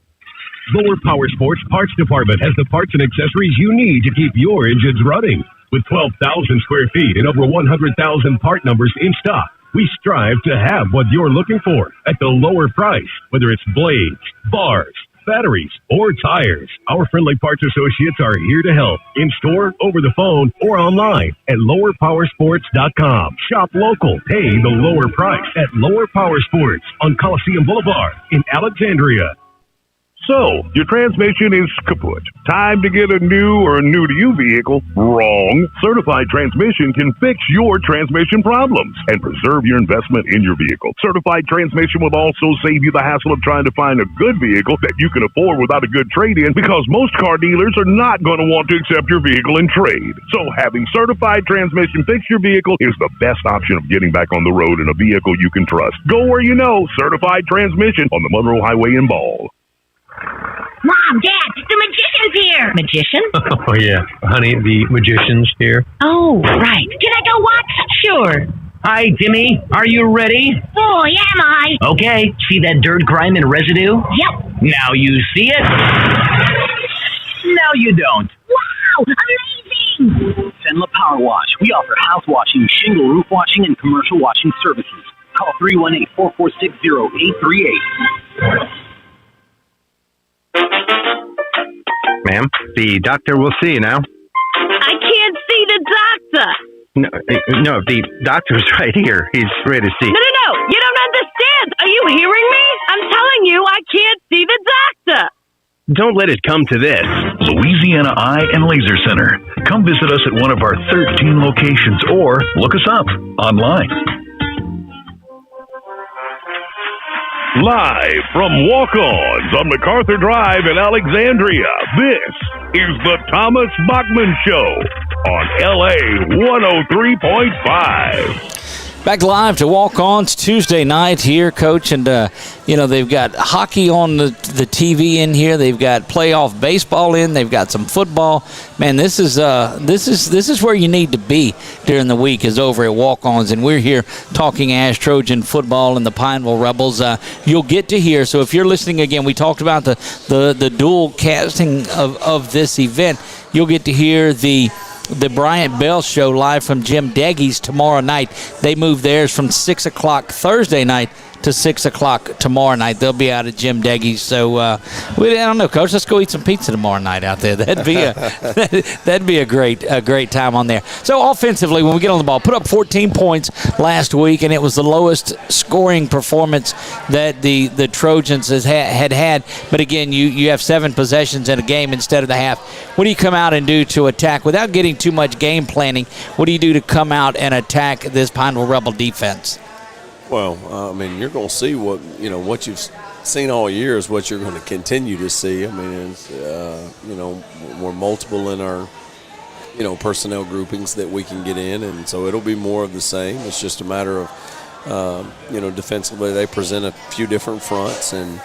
Lower Power Sports Parts Department has the parts and accessories you need to keep your engines running. With 12,000 square feet and over 100,000 part numbers in stock, we strive to have what you're looking for at the lower price, whether it's blades, bars, batteries, or tires. Our friendly parts associates are here to help in store, over the phone, or online at lowerpowersports.com. Shop local. Pay the lower price at Lower Power Sports on Coliseum Boulevard in Alexandria. So, your transmission is kaput. Time to get a new or new-to-you vehicle? Wrong. Certified Transmission can fix your transmission problems and preserve your investment in your vehicle. Certified Transmission will also save you the hassle of trying to find a good vehicle that you can afford without a good trade-in, because most car dealers are not going to want to accept your vehicle in trade. So, having Certified Transmission fix your vehicle is the best option of getting back on the road in a vehicle you can trust. Go where you know. Certified Transmission on the Monroe Highway in Ball. Mom, Dad, the magician's here. Magician? Oh, yeah. Honey, the magician's here. Oh, right. Can I go watch? Sure. Hi, Timmy. Are you ready? Boy, am I. Okay. See that dirt, grime, and residue? Yep. Now you see it. Now you don't. Wow, amazing. Senla Power Wash. We offer house washing, shingle roof washing, and commercial washing services. Call 318-446-0838. Ma'am, the doctor will see you now. I can't see the doctor. No, the doctor's right here. He's ready to see. No. You don't understand. Are you hearing me? I'm telling you, I can't see the doctor. Don't let it come to this. Louisiana Eye and Laser Center. Come visit us at one of our 13 locations or look us up online. Live from Walk-Ons on MacArthur Drive in Alexandria, this is the Thomas Bachman Show on LA 103.5. Back live to Walk-Ons Tuesday night here, Coach, and they've got hockey on the TV in here. They've got playoff baseball in. They've got some football. Man, this is where you need to be during the week, is over at Walk-Ons, and we're here talking Ash Trojan football and the Pineville Rebels. You'll get to hear. So if you're listening again, we talked about the dual casting of this event. You'll get to hear the Bryant Bell Show live from Jim Deggy's tomorrow night. They move theirs from 6 o'clock Thursday night to 6 o'clock tomorrow night. They'll be out at Jim Deggy's. So, I don't know, Coach. Let's go eat some pizza tomorrow night out there. That'd be a great time on there. So, offensively, when we get on the ball, put up 14 points last week, and it was the lowest scoring performance that the Trojans had. But, again, you have 7 possessions in a game instead of the half. What do you come out and do to attack without getting too much game planning? What do you do to come out and attack this Pineville Rebel defense? Well, you're going to see what you've seen all year is what you're going to continue to see. It's, we're multiple in our, personnel groupings that we can get in, and so it'll be more of the same. It's just a matter of, defensively they present a few different fronts, and,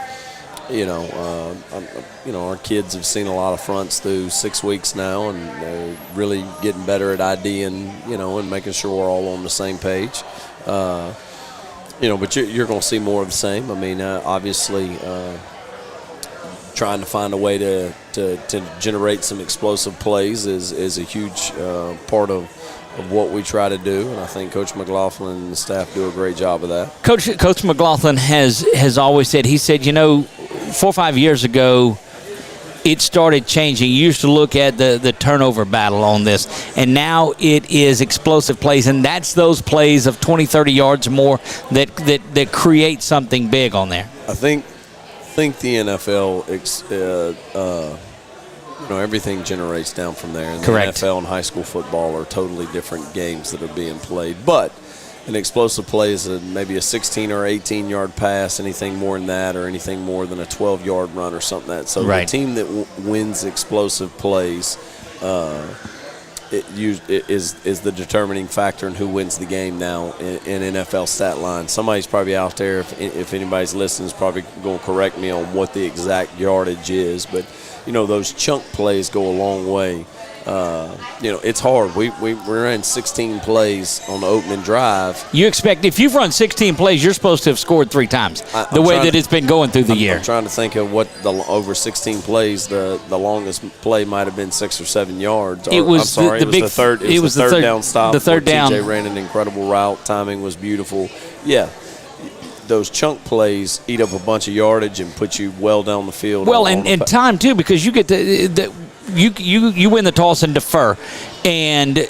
our kids have seen a lot of fronts through 6 weeks now, and they're really getting better at IDing, and making sure we're all on the same page. But you're going to see more of the same. Obviously, trying to find a way to generate some explosive plays is a huge part of what we try to do, and I think Coach McLaughlin and the staff do a great job of that. Coach McLaughlin has always said, 4 or 5 years ago, it started changing. You used to look at the turnover battle on this, and now it is explosive plays, and that's those plays of 20, 30 yards or more that create something big on there. I think the NFL, everything generates down from there. And Correct. The NFL and high school football are totally different games that are being played. But an explosive play is maybe a 16 or 18-yard pass, anything more than that, or anything more than a 12-yard run or something like that. So the team that wins explosive plays is the determining factor in who wins the game now in NFL stat line. Somebody's probably out there, if anybody's listening, is probably going to correct me on what the exact yardage is. But, those chunk plays go a long way. It's hard. We ran 16 plays on the opening drive. You expect, if you've run 16 plays, you're supposed to have scored 3 times, the way that it's been going through the year. I'm trying to think of what over 16 plays, the longest play might have been 6 or 7 yards. It was the third down stop. The third down. TJ ran an incredible route. Timing was beautiful. Yeah. Those chunk plays eat up a bunch of yardage and put you well down the field. Well, and time, too, because you get you win the toss and defer, and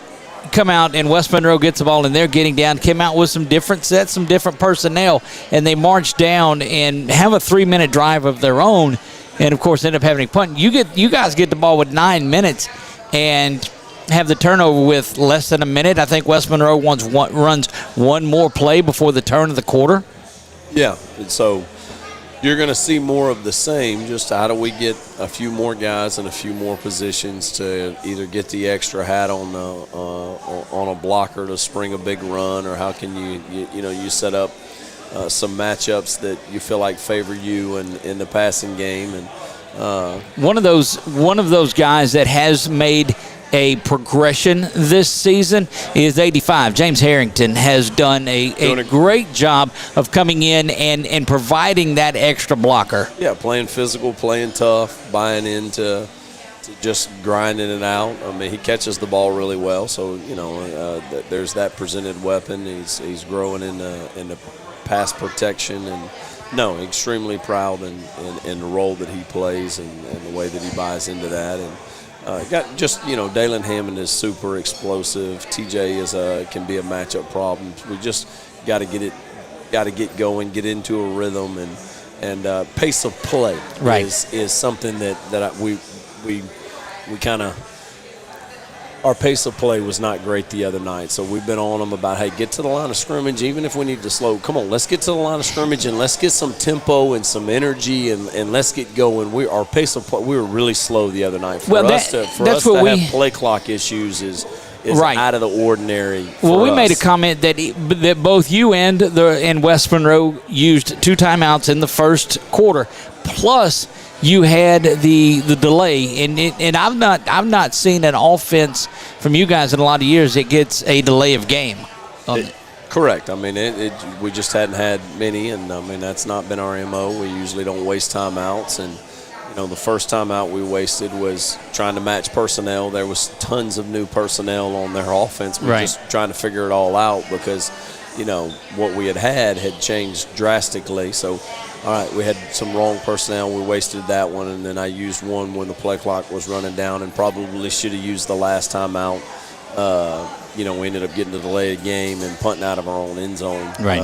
come out, and West Monroe gets the ball, and they're getting down, came out with some different sets, some different personnel, and they march down and have a 3-minute drive of their own, and, of course, end up having a punt. You guys get the ball with 9 minutes and have the turnover with less than a minute. I think West Monroe runs one more play before the turn of the quarter. Yeah, and so you're going to see more of the same. Just how do we get a few more guys in a few more positions to either get the extra hat on a blocker to spring a big run, or how can you set up some matchups that you feel like favor you in the passing game. And one of those guys that has made a progression this season is 85. James Harrington has done a great job of coming in and providing that extra blocker. Yeah, playing physical, playing tough, buying into just grinding it out. I mean, he catches the ball really well, so there's that presented weapon. He's growing in the pass protection, and extremely proud in the role that he plays and the way that he buys into that. And Dalen Hammond is super explosive. TJ can be a matchup problem. We just got to get going, get into a rhythm, and pace of play is something that we kind of. Our pace of play was not great the other night, so we've been on them about, hey, get to the line of scrimmage, even if we need to slow. Come on, let's get to the line of scrimmage and let's get some tempo and some energy and let's get going. Our pace of play, we were really slow the other night. For us to have play clock issues is out of the ordinary. We made a comment that both you and West Monroe used 2 timeouts in the first quarter, plus you had the delay, and I've not seen an offense from you guys in a lot of years that gets a delay of game. Correct. I mean, we just hadn't had many, and I mean that's not been our MO. We usually don't waste timeouts, and the first timeout we wasted was trying to match personnel. There was tons of new personnel on their offense. We were just trying to figure it all out because what we had changed drastically. So. All right, we had some wrong personnel. We wasted that one, and then I used one when the play clock was running down and probably should have used the last time out. We ended up getting a delayed game and punting out of our own end zone. Right.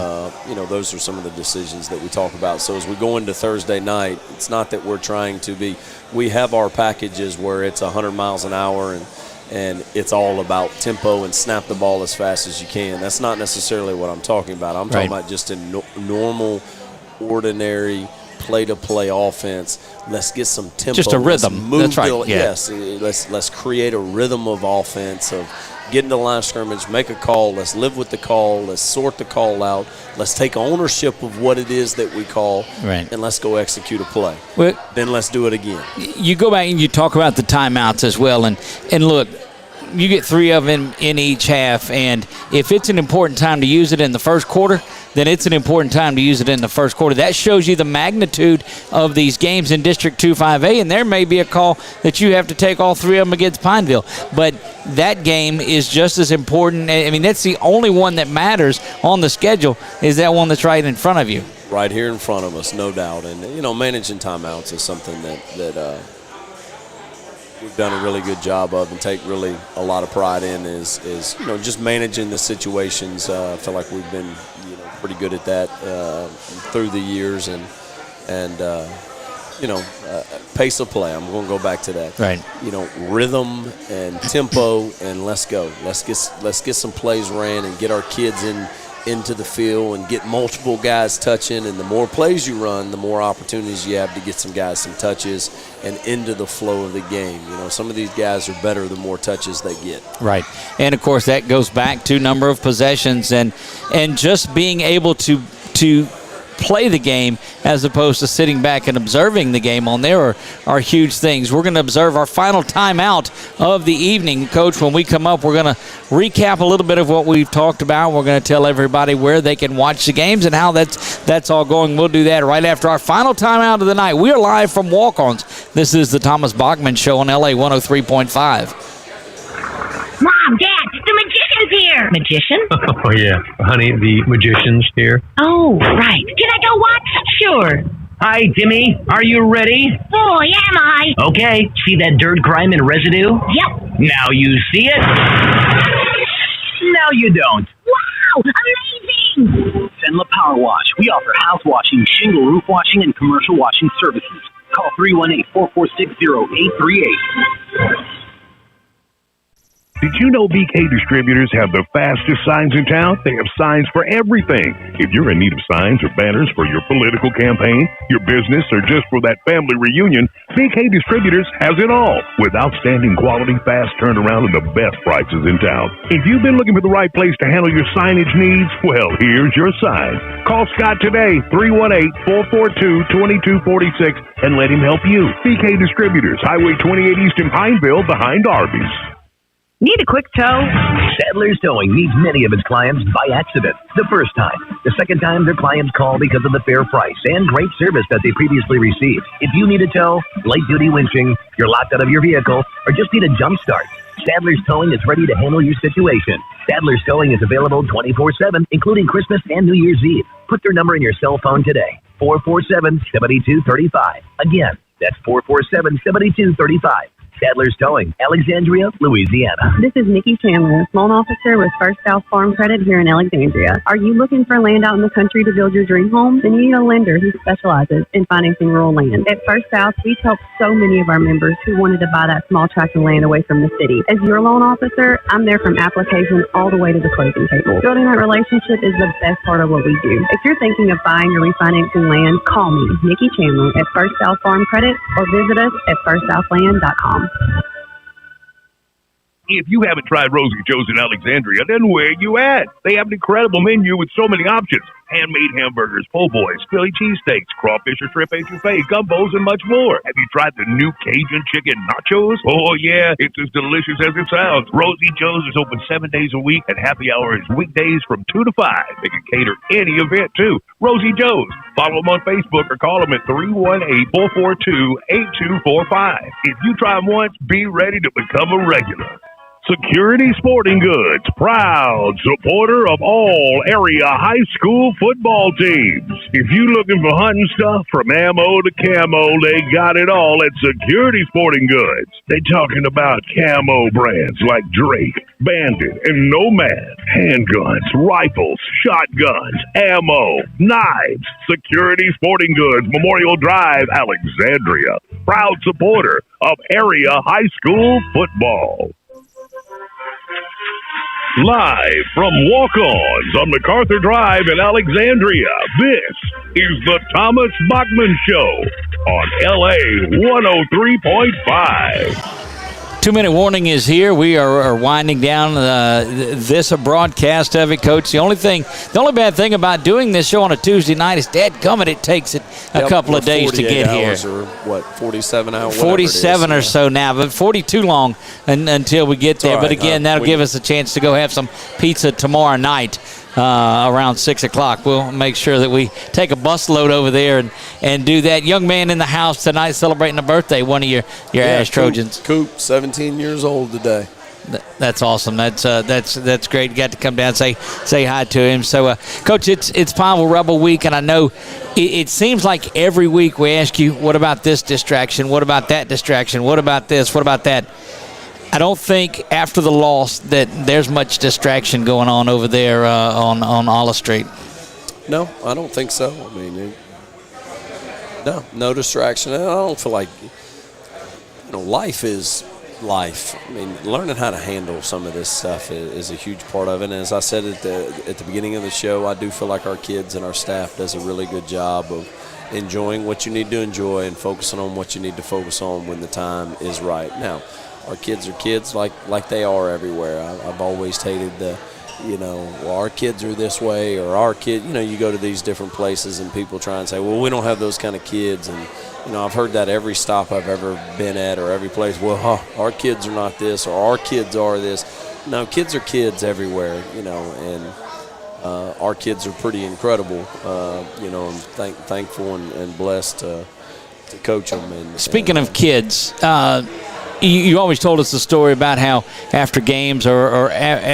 Those are some of the decisions that we talk about. So as we go into Thursday night, it's not that we're trying to be – we have our packages where it's 100 miles an hour and it's all about tempo and snap the ball as fast as you can. That's not necessarily what I'm talking about. I'm talking about just a normal – ordinary play-to-play offense. Let's get some tempo. Just a rhythm. That's right. Yes. Let's create a rhythm of offense, of getting to the line of scrimmage, make a call. Let's live with the call. Let's sort the call out. Let's take ownership of what it is that we call, and let's go execute a play. Then let's do it again. You go back and you talk about the timeouts as well, and look, you get 3 of them in each half, and if it's an important time to use it in the first quarter, then it's an important time to use it in the first quarter. That shows you the magnitude of these games in District 2-5A, and there may be a call that you have to take all 3 of them against Pineville. But that game is just as important. I mean, that's the only one that matters on the schedule, is that one that's right in front of you. Right here in front of us, no doubt. And, managing timeouts is something that we've done a really good job of and take really a lot of pride in is just managing the situations. I feel like we've been pretty good at that through the years, and pace of play. I'm going to go back to that. Right. Rhythm and tempo, and let's go. Let's get some plays ran and get our kids into the field and get multiple guys touching. And the more plays you run, the more opportunities you have to get some guys some touches and into the flow of the game. You know, some of these guys are better the more touches they get. Right. And, of course, that goes back to number of possessions and just being able to play the game as opposed to sitting back and observing the game on there are huge things. We're going to observe our final timeout of the evening. Coach, when we come up, we're going to recap a little bit of what we've talked about. We're going to tell everybody where they can watch the games and how that's all going. We'll do that right after our final timeout of the night. We are live from Walk-Ons. This is the Thomas Bachman Show on LA 103.5. Mom, Dad, the magician's here. Magician? Oh, yeah. Honey, the magician's here. Oh, right. Can I go watch? Sure. Hi, Timmy. Are you ready? Boy, am I. Okay. See that dirt, grime, and residue? Yep. Now you see it? Now you don't. Wow, amazing. Zenla Power Wash. We offer house washing, shingle roof washing, and commercial washing services. Call 318-446-0838. Did you know BK Distributors have the fastest signs in town? They have signs for everything. If you're in need of signs or banners for your political campaign, your business, or just for that family reunion, BK Distributors has it all with outstanding quality, fast turnaround, and the best prices in town. If you've been looking for the right place to handle your signage needs, well, here's your sign. Call Scott today, 318-442-2246, and let him help you. BK Distributors, Highway 28 East in Pineville, behind Arby's. Need a quick tow? Sadler's Towing meets many of its clients by accident. The first time. The second time, their clients call because of the fair price and great service that they previously received. If you need a tow, light-duty winching, you're locked out of your vehicle, or just need a jump start, Sadler's Towing is ready to handle your situation. Sadler's Towing is available 24/7, including Christmas and New Year's Eve. Put their number in your cell phone today, 447-7235. Again, that's 447-7235. Sadler's Towing, Alexandria, Louisiana. This is Nikki Chandler, loan officer with First South Farm Credit here in Alexandria. Are you looking for land out in the country to build your dream home? Then you need a lender who specializes in financing rural land. At First South, we've helped so many of our members who wanted to buy that small tract of land away from the city. As your loan officer, I'm there from application all the way to the closing table. Building that relationship is the best part of what we do. If you're thinking of buying or refinancing land, call me, Nikki Chandler, at First South Farm Credit, or visit us at firstsouthland.com. If you haven't tried Rosie Joe's in Alexandria, then where you at? They have an incredible menu with so many options. Handmade hamburgers, po' boys, Philly cheesesteaks, crawfish or shrimp etouffee, gumbos, and much more. Have you tried the new Cajun chicken nachos? Oh, yeah, it's as delicious as it sounds. Rosie Joe's is open 7 days a week, and happy hour is weekdays from 2 to 5. They can cater any event, too. Rosie Joe's. Follow them on Facebook or call them at 318-442-8245. If you try them once, be ready to become a regular. Security Sporting Goods, proud supporter of all area high school football teams. If you're looking for hunting stuff from ammo to camo, they got it all at Security Sporting Goods. They talking about camo brands like Drake, Bandit, and Nomad, handguns, rifles, shotguns, ammo, knives. Security Sporting Goods, Memorial Drive, Alexandria, proud supporter of area high school football. Live from Walk-Ons on MacArthur Drive in Alexandria, this is the Thomas Bachman Show on LA 103.5. 2-minute warning is here. We are winding down this broadcast of it, Coach. The only bad thing about doing this show on a Tuesday night is dadgummit, it takes it a couple of days to get here. Or what, 47 hours? 47 or so now, but 42 long until we get there. Right. But again, that'll give us a chance to go have some pizza tomorrow night. Around 6 o'clock. We'll make sure that we take a busload over there and do that. Young man in the house tonight celebrating a birthday, one of your Ash Trojans. Coop, 17 years old today. That's awesome. That's great. You got to come down and say hi to him. So, Coach, it's Pineville Rebel Week, and I know it seems like every week we ask you, what about this distraction? What about that distraction? What about this? What about that? I don't think after the loss that there's much distraction going on over there on Olive Street. No, I don't think so. I mean, no distraction. I don't feel like, life is life. I mean, learning how to handle some of this stuff is a huge part of it. And as I said at the beginning of the show, I do feel like our kids and our staff does a really good job of enjoying what you need to enjoy and focusing on what you need to focus on when the time is right. Now, our kids are kids like they are everywhere. I've always hated well, our kids are this way, or our kid, you go to these different places and people try and say, well, we don't have those kind of kids. And, I've heard that every stop I've ever been at or every place. Well, our kids are not this, or our kids are this. No, kids are kids everywhere, and our kids are pretty incredible, and thankful and blessed to coach them. And speaking of kids, you always told us the story about how after games or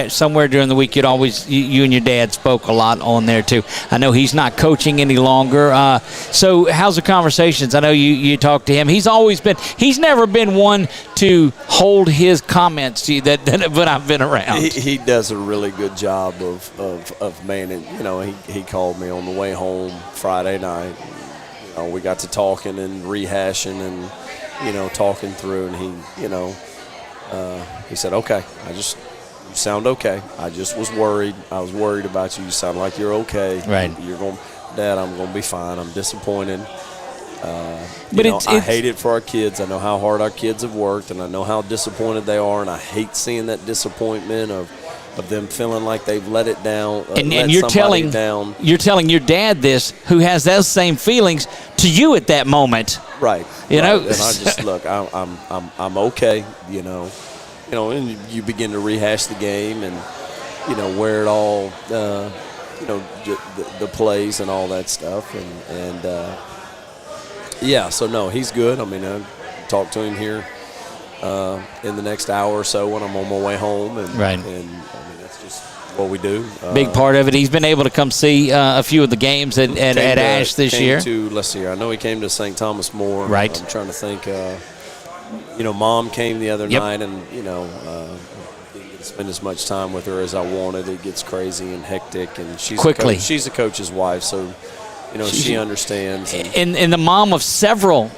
somewhere during the week, you and your dad spoke a lot on there too. I know he's not coaching any longer. So how's the conversations? I know you talk to him. He's never been one to hold his comments to you but I've been around. He does a really good job of managing. He called me on the way home Friday night. We got to talking and rehashing and talking through, and he said, okay, you sound okay. I just was worried. I was worried about you. You sound like you're okay. Right. Dad, I'm going to be fine. I'm disappointed. I hate it for our kids. I know how hard our kids have worked, and I know how disappointed they are, and I hate seeing that disappointment of them feeling like they've let it down. And you're telling your dad this, who has those same feelings to you at that moment. Right. And I just look, I'm okay. And you begin to rehash the game and where it all the plays and all that stuff so no, he's good. I mean, I talked to him here in the next hour or so when I'm on my way home, and right. And I mean, that's just what we do. Big part of it. He's been able to come see a few of the games at Ash this year. Let's see. I know he came to St. Thomas More. Right. I'm trying to think. Mom came the other night, and didn't get to spend as much time with her as I wanted. It gets crazy and hectic, and she's a coach's wife, so. She understands. And the mom of several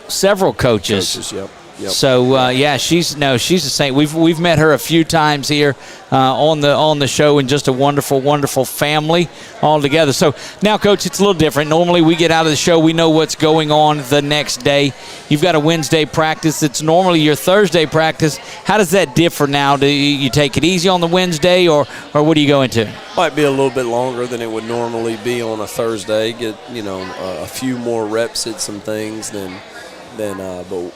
coaches. Yep. So she's a saint. We've met her a few times here on the show, and just a wonderful family all together. So now, Coach, it's a little different. Normally we get out of the show, we know what's going on the next day. You've got a Wednesday practice. It's normally your Thursday practice. How does that differ now? Do you take it easy on the Wednesday, or what do you go into? Might be a little bit longer than it would normally be on a Thursday. Get a few more reps at some things but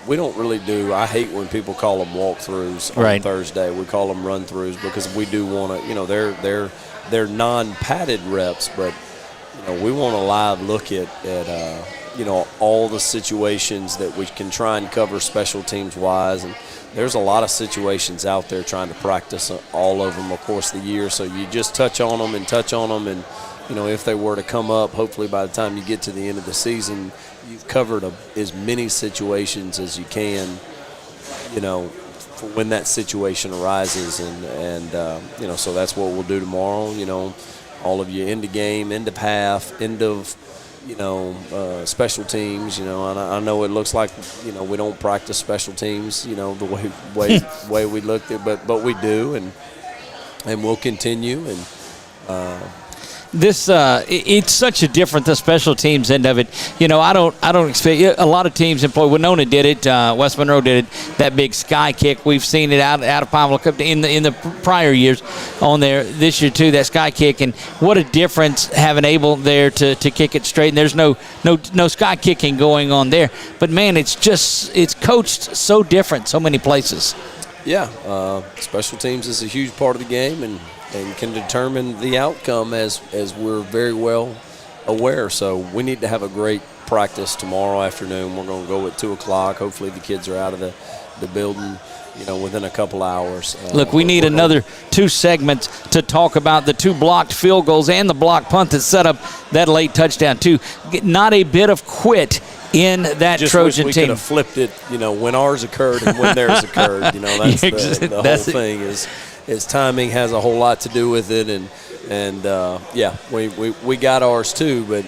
we don't really do. I hate when people call them walkthroughs on Thursday. We call them run-throughs because we do want to. They're non-padded reps, but we want a live look at all the situations that we can try and cover special teams wise. And there's a lot of situations out there trying to practice all of them, of course, the year. So you just touch on them, and if they were to come up, hopefully by the time you get to the end of the season, you've covered as many situations as you can, for when that situation arises. And so that's what we'll do tomorrow. All of you into game, into path, end of, special teams. And I know it looks like, we don't practice special teams, the way we looked at, but we do, and we'll continue. And it's such a different, the special teams end of it. I don't expect a lot of teams employ. Winona did it. West Monroe did it. That big sky kick. We've seen it out of Pineville in the prior years on there. This year too, that sky kick, and what a difference having able there to kick it straight. And there's no sky kicking going on there. But man, it's coached so different, so many places. Yeah, special teams is a huge part of the game, and can determine the outcome as we're very well aware. So we need to have a great practice tomorrow afternoon. We're going to go at 2 o'clock. Hopefully the kids are out of the building, within a couple hours. Look, we need another 2 segments to talk about the 2 blocked field goals and the blocked punt that set up that late touchdown too. Not a bit of quit in that just Trojan wish we team. could have flipped it, when ours occurred and when theirs occurred. That's the whole thing is timing has a whole lot to do with it, and we got ours too, but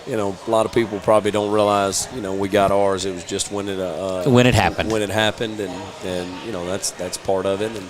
a lot of people probably don't realize, we got ours. It was just when it happened. When it happened, and that's part of it. And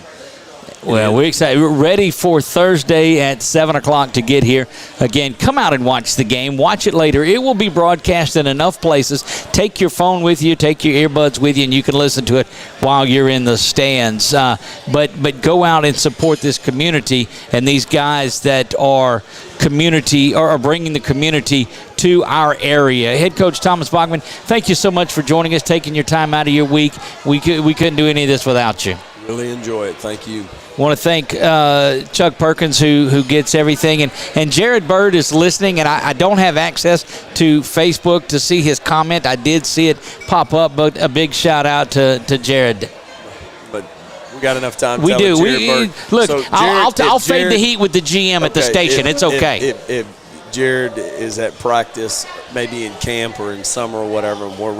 well, we're excited. We're ready for Thursday at 7 o'clock to get here. Again, come out and watch the game. Watch it later. It will be broadcast in enough places. Take your phone with you. Take your earbuds with you, and you can listen to it while you're in the stands. But go out and support this community and these guys that are community or are bringing the community to our area. Head coach Thomas Bachman, thank you so much for joining us, taking your time out of your week. We couldn't do any of this without you. Really enjoy it. Thank you. Want to thank Chuck Perkins who gets everything. And Jared Bird is listening, and I don't have access to Facebook to see his comment. I did see it pop up, but a big shout-out to Jared. But we got enough time to we do. Jared Bird. Look, So I'll fade the heat with the GM at the station. It's okay. If Jared is at practice, maybe in camp or in summer or whatever, and we're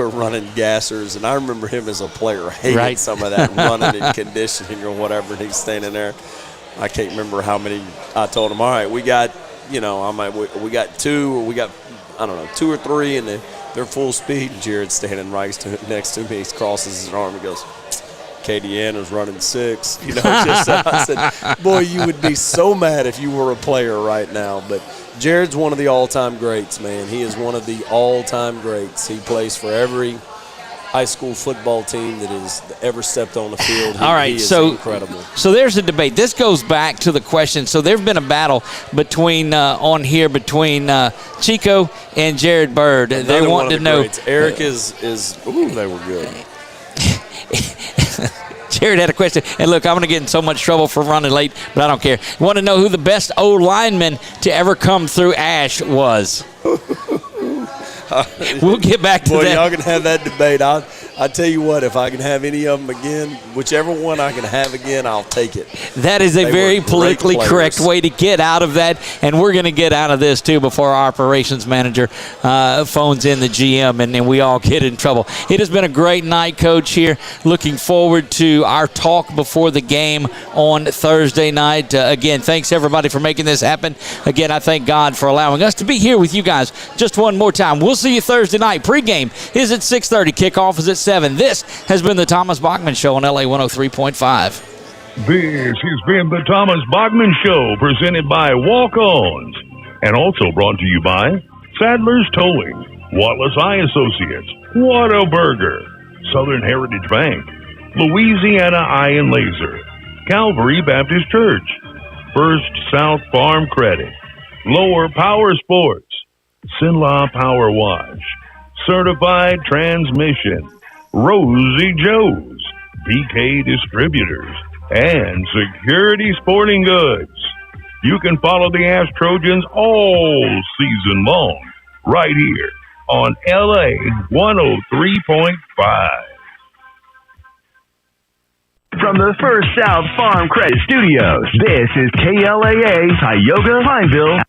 running gassers, and I remember him as a player hating some of that running and conditioning or whatever, and he's standing there. I can't remember how many I told him, all right, we got, we got two or three, and they're full speed. And Jared's standing next to me. He crosses his arm and goes, Katie Anna's running 6. I said, boy, you would be so mad if you were a player right now. But Jared's one of the all-time greats, man. He is one of the all-time greats. He plays for every high school football team that has ever stepped on the field. All right, he is so incredible. So there's a debate. This goes back to the question. So there's been a battle between Chico and Jared Bird. They want to know. Greats. Eric they were good. Jared had a question. And look, I'm going to get in so much trouble for running late, but I don't care. Want to know who the best O-lineman to ever come through Ash was? We'll get back to that. Boy, y'all can have that debate. I tell you what, if I can have any of them again, whichever one I can have again, I'll take it. That is a very politically correct way to get out of that, and we're going to get out of this, too, before our operations manager phones in the GM and we all get in trouble. It has been a great night, Coach, here. Looking forward to our talk before the game on Thursday night. Again, thanks, everybody, for making this happen. Again, I thank God for allowing us to be here with you guys just one more time. We'll see you Thursday night. Pre-game is at 6:30. Kickoff is at 7. This has been the Thomas Bachman Show on LA 103.5. This has been the Thomas Bachman Show, presented by Walk-Ons, and also brought to you by Sadler's Towing, Wallace Eye Associates, Whataburger, Southern Heritage Bank, Louisiana Eye and Laser, Calvary Baptist Church, First South Farm Credit, Lower Power Sports, Sinlaw Power Wash, Certified Transmission, Rosie Joe's, BK Distributors, and Security Sporting Goods. You can follow the Ash Trojans all season long right here on LA 103.5. From the First South Farm Credit Studios, this is KLAA, Tioga, Pineville.